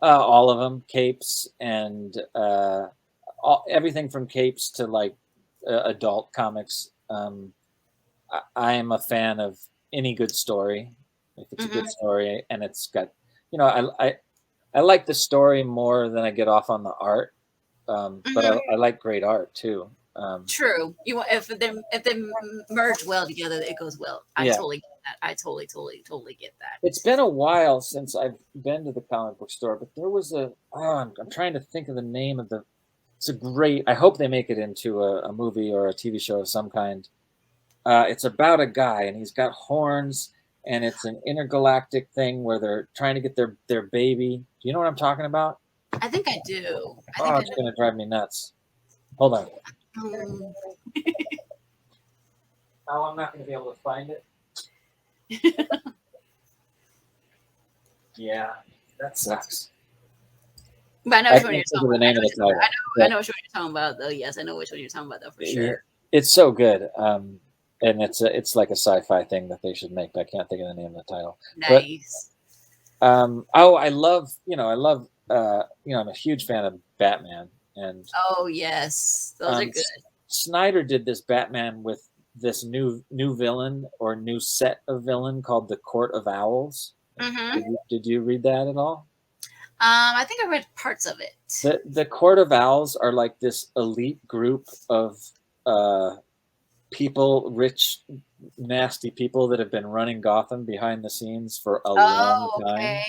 All of them. Capes and everything from capes to like adult comics. I am a fan of any good story. If it's a good story and it's got, I like the story more than I get off on the art. But I like great art too. True. You want if they merge well together, it goes well. I totally get that. I totally get that. It's been a while since I've been to the comic book store, but there was I'm trying to think of the name of the. It's a great. I hope they make it into a movie or a TV show of some kind. It's about a guy and he's got horns, and it's an intergalactic thing where they're trying to get their baby. Do you know what I'm talking about? I think I do. It's going to drive me nuts. Hold on. Oh, I'm not going to be able to find it. Yeah, that sucks. But I know which one you're talking about. I know which one you're talking about, though. Yes, I know which one you're talking about, though, for sure. It's so good. And it's like a sci-fi thing that they should make, but I can't think of the name of the title. Nice. But, I love, I'm a huge fan of Batman. And oh yes, those are good. Snyder did this Batman with this new villain or new set of villain called the Court of Owls. Did you read that at all? I think I read parts of it. The Court of Owls are like this elite group of people, rich, nasty people that have been running Gotham behind the scenes for a long time.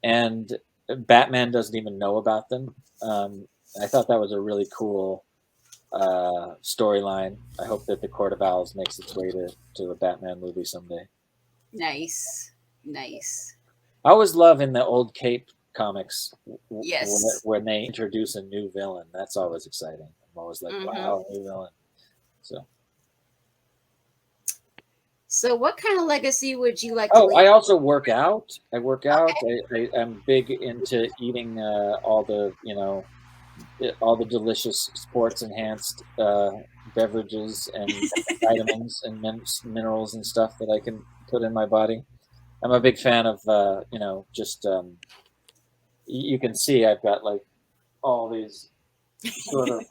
And Batman doesn't even know about them. I thought that was a really cool storyline. I hope that the Court of Owls makes its way to a Batman movie someday. Nice. I always love in the old Cape comics when they introduce a new villain. That's always exciting. I'm always like, wow, new villain. So what kind of legacy would you like to leave? I also work out. I work out. Okay. I'm big into eating all the delicious sports enhanced beverages and vitamins and minerals and stuff that I can put in my body. I'm a big fan of you can see I've got like all these sort of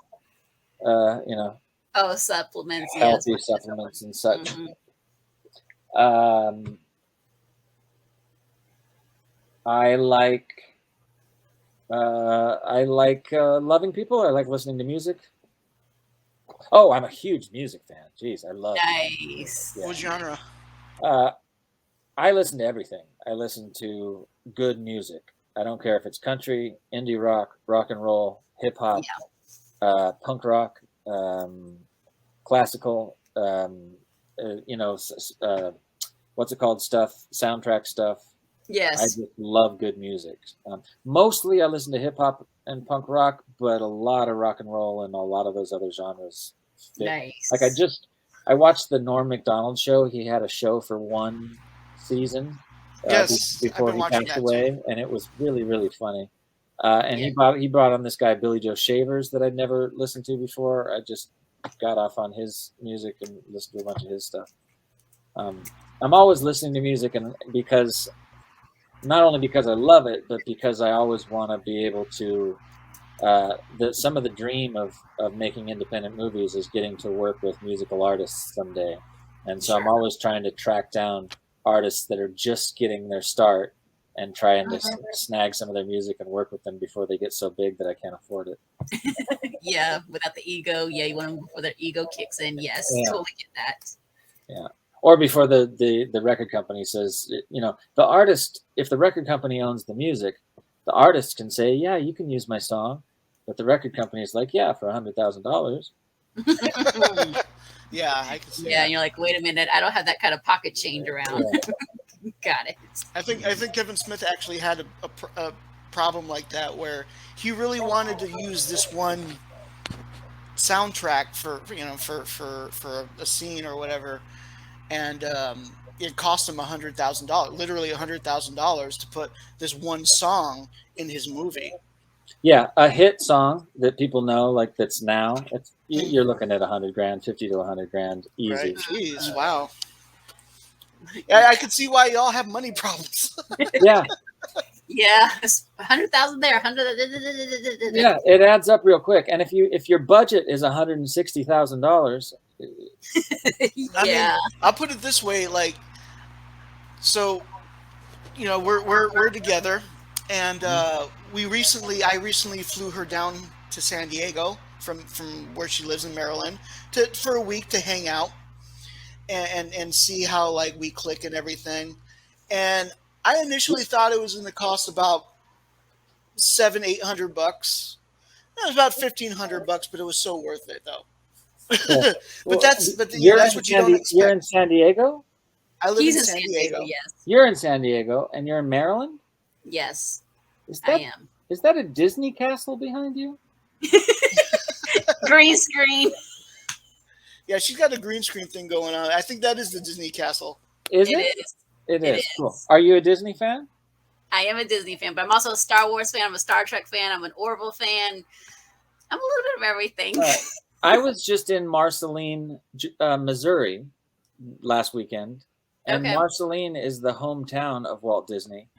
supplements, healthy supplements and such. I like loving people. I like listening to music. Oh, I'm a huge music fan. Jeez, I love nice. What genre? I listen to everything. I listen to good music. I don't care if it's country, indie rock, rock and roll, hip hop, punk rock, classical, what's it called stuff, soundtrack stuff. Yes. I just love good music. Mostly I listen to hip hop and punk rock, but a lot of rock and roll and a lot of those other genres fit. Nice. Like I watched the Norm Macdonald show. He had a show for one season before he passed away, and it was really, really funny. And he brought on this guy, Billy Joe Shavers, that I'd never listened to before. I just got off on his music and listened to a bunch of his stuff. I'm always listening to music, and not only because I love it, but because I always want to be able to. Some of the dream of making independent movies is getting to work with musical artists someday, and so I'm always trying to track down artists that are just getting their start and trying to snag some of their music and work with them before they get so big that I can't afford it. Yeah, without the ego. Yeah, you want them before their ego kicks in. Yes, totally get that. Yeah. Or before the record company says, the artist, if the record company owns the music, the artist can say, yeah, you can use my song. But the record company is like, yeah, for $100,000. Yeah, I can see. Yeah, and you're like, wait a minute, I don't have that kind of pocket change around. Yeah. Got it. I think Kevin Smith actually had a problem like that where he really wanted to use this one soundtrack for a scene or whatever, and it cost him $100,000, literally $100,000, to put this one song in his movie. Yeah, a hit song that people know, like that's now. You're looking at $100,000, $50,000 to $100,000 easy. Right. Jeez, wow. I could see why y'all have money problems. Yeah. Yeah, 100,000 there, 100. Yeah, it adds up real quick. And if your budget is $160,000, yeah, I'll put it this way: like So we're together, and Mhm. I recently flew her down to San Diego from where she lives in Maryland to for a week to hang out and see how like we click and everything. And I initially thought it was going to cost about 700-800 bucks. It was about 1,500 bucks, but it was so worth it though. Yeah. but Well, that's what you don't You're expect. in San Diego. I live He's in in San San Diego. Diego. Yes, You're in San Diego, and you're in Maryland. yes, Is I that am. is that a Disney castle behind you? Green screen. Yeah, she's got a green screen thing going on. I think that is the Disney castle. Is It it? is. It It is. Cool. is. Are you a Disney fan? I am a Disney fan, but I'm also a Star Wars fan. I'm a Star Trek fan. I'm an Orville fan. I'm a little bit of everything. I was just in Marceline, Missouri, last weekend, and Okay. Marceline is the hometown of Walt Disney.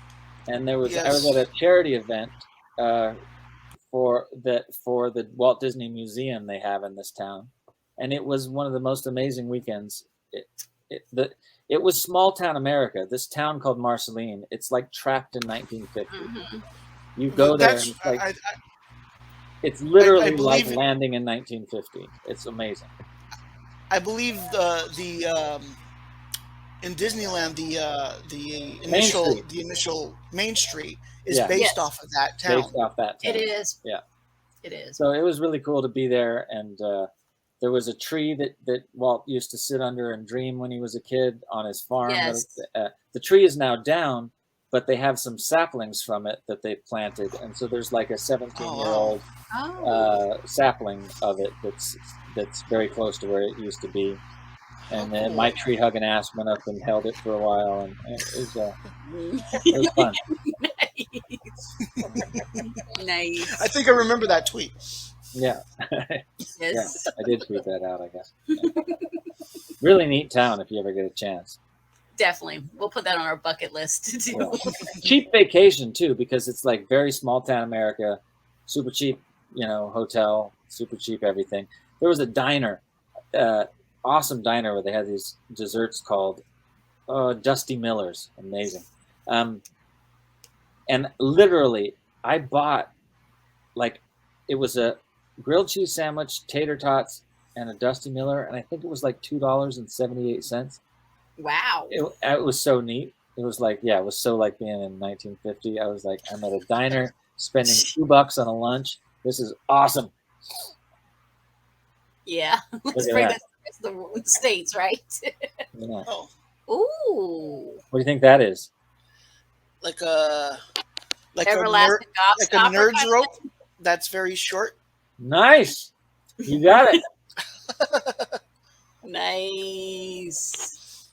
And I was at Yes. a charity event uh, for the Walt Disney Museum they have in this town, and it was one of the most amazing weekends. It, the, it was small town America. This town called Marceline. It's like trapped in 1950. Hmm. You Well, go there, and that's it's like it's I literally like believe landing in 1950. It's amazing. I believe the in Disneyland Main Street. the initial Main Street is Yeah, based Yes, off of that based town. off that it town. is. Yeah. It is. So it was really cool to be there, and there was a tree that Walt used to sit under and dream when he was a kid on his farm. Yes. The tree is now down, but they have some saplings from it that they planted, and so there's like a Oh wow. 17-year-old Oh, sapling of it that's very close to where it used to be. Oh And then cool. my tree hugging ass went up and held it for a while, and it was fun. I nice. think I remember that tweet. Yeah, yeah, Yes, I did tweet that out, I guess. Yeah. Really neat town if you ever get a chance. definitely. We'll put that on our bucket list to do. Yeah. Cheap vacation too, because it's like very small town America, super cheap, hotel, super cheap everything. There was a diner, uh, awesome diner where they had these desserts called Dusty Miller's, amazing. Um, and literally, I bought like it was a grilled cheese sandwich, tater tots, and a Dusty Miller, and I think it was like $2.78. Wow. It was so neat. It was like, yeah, it was so like being in 1950. I was like, I'm at a diner spending $2 on a lunch. This is awesome. Yeah. Look Let's at bring that. that to the States, right? Yeah. Oh, Ooh. What do you think that is? like a Everlasting like a gobstopper nerd's kind of rope thing? that's very short. Nice. You got it. Nice.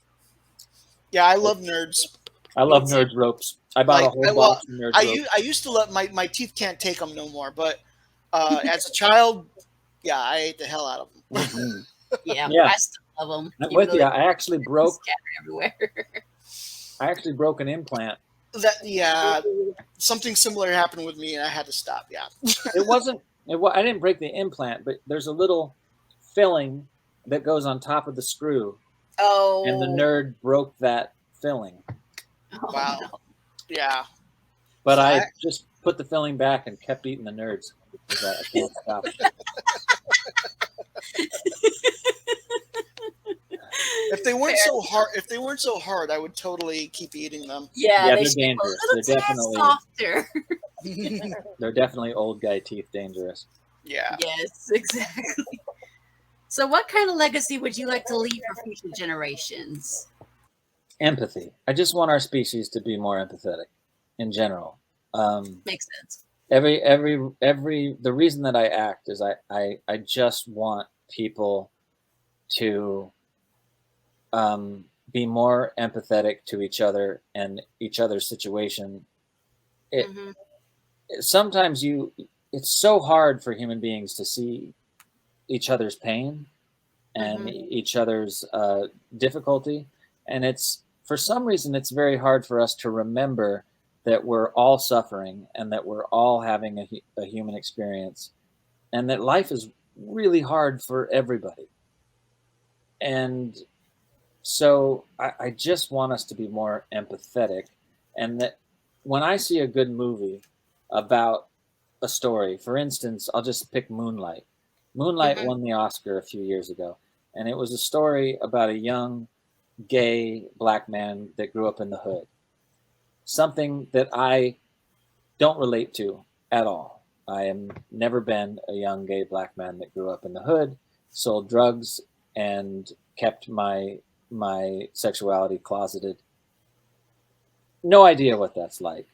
Yeah, I love nerds. I Me love too. Nerds ropes. I bought a Like whole box of Nerds ropes. I used to love my teeth can't take them no more, but as a child, yeah, I ate the hell out of them. Mhm. Yeah, Yeah, I still love them, I'm even with though you. they're I actually broke. scattered everywhere. An implant. That yeah, something similar happened with me, and I had to stop. Yeah. It wasn't. I didn't break the implant, but there's a little filling that goes on top of the screw, and the Oh, nerd broke that filling. oh Wow. no. Yeah. But So I just put the filling back and kept eating the nerds because I can't stop. if they weren't so hard, I would totally keep eating them. Yeah, Yeah, they they're should be a dangerous. little They're tad definitely softer. they're definitely old guy teeth dangerous. Yeah. Yes, exactly. So, what kind of legacy would you like to leave for future generations? Empathy. I just want our species to be more empathetic in general. Makes sense. The reason that I act is I just want people to be more empathetic to each other and each other's situation. It Hmm. sometimes it's so hard for human beings to see each other's pain and Hmm. each other's difficulty, and it's for some reason it's very hard for us to remember that we're all suffering and that we're all having a human experience and that life is really hard for everybody. And So I just want us to be more empathetic, and that when I see a good movie about a story, for instance, I'll just pick Moonlight. Moonlight Hmm. won the Oscar a few years ago, and it was a story about a young gay black man that grew up in the hood. Something that I don't relate to at all. I am never been a young gay black man that grew up in the hood, sold drugs, and kept my sexuality closeted. No idea what that's like.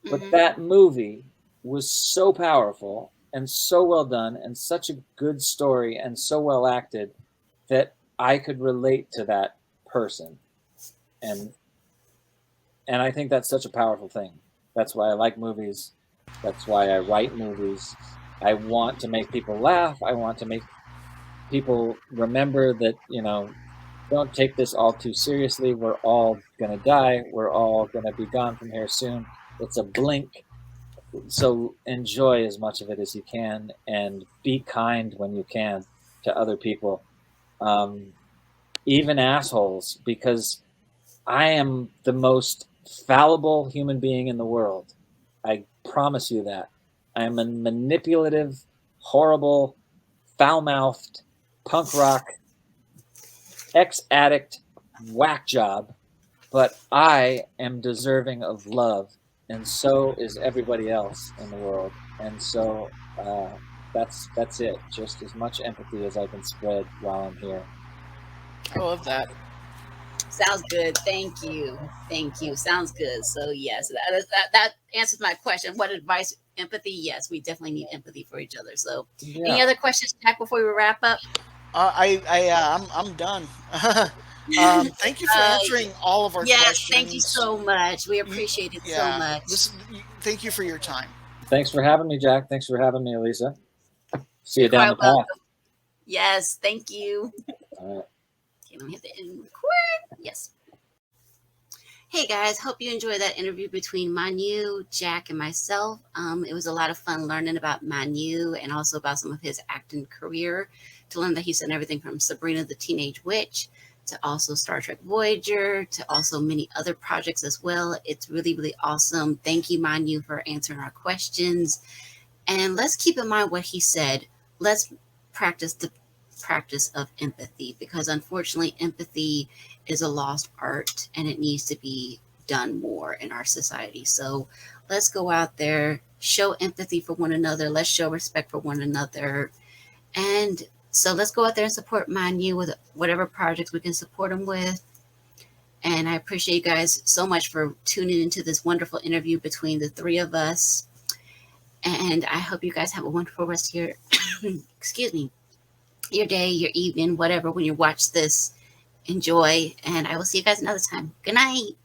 But Hmm. that movie was so powerful and so well done and such a good story and so well acted that I could relate to that person. And and I think that's such a powerful thing. That's why I like movies. That's why I write movies. I want to make people laugh. I want to make people remember that, don't take this all too seriously. We're all going to die. We're all going to be gone from here soon. It's a blink. So enjoy as much of it as you can and be kind when you can to other people, um, even assholes, because I am the most fallible human being in the world. I promise you that. I am a manipulative, horrible, foul mouthed, punk rock, ex addict, whack job, but I am deserving of love, and so is everybody else in the world. And so that's it. Just as much empathy as I can spread while I'm here. I love that. Sounds good. Thank you. Thank you. Sounds good. So yes, that answers my question. What advice? Empathy. Yes, we definitely need empathy for each other. So, any Yeah. other questions, Jack? Before we wrap up. I'm done. Thank you for Uh, answering all of our yes. Thank you questions. so much. We You, appreciate it so yeah, much. thank you for your time. Thanks for having me, Jack. Thanks for having me, Elisa. See You're you down quite the path. welcome. Yes. Thank you. All right. Okay, let me hit the end record. Yes. Hey guys, hope you enjoyed that interview between Manu, Jack, and myself. It was a lot of fun learning about Manu and also about some of his acting career. To learn that he's done everything from Sabrina the Teenage Witch to also Star Trek Voyager to also many other projects as well. It's really, really awesome. Thank you, Manu, for answering our questions. And let's keep in mind what he said. Let's practice the practice of empathy because unfortunately, empathy is a lost art and it needs to be done more in our society. So let's go out there, show empathy for one another, let's show respect for one another. And so let's go out there and support Manu with whatever projects we can support him with. And I appreciate you guys so much for tuning into this wonderful interview between the three of us. And I hope you guys have a wonderful rest of your, excuse me, your day, your evening, whatever, when you watch this. Enjoy. And I will see you guys another time. Good night.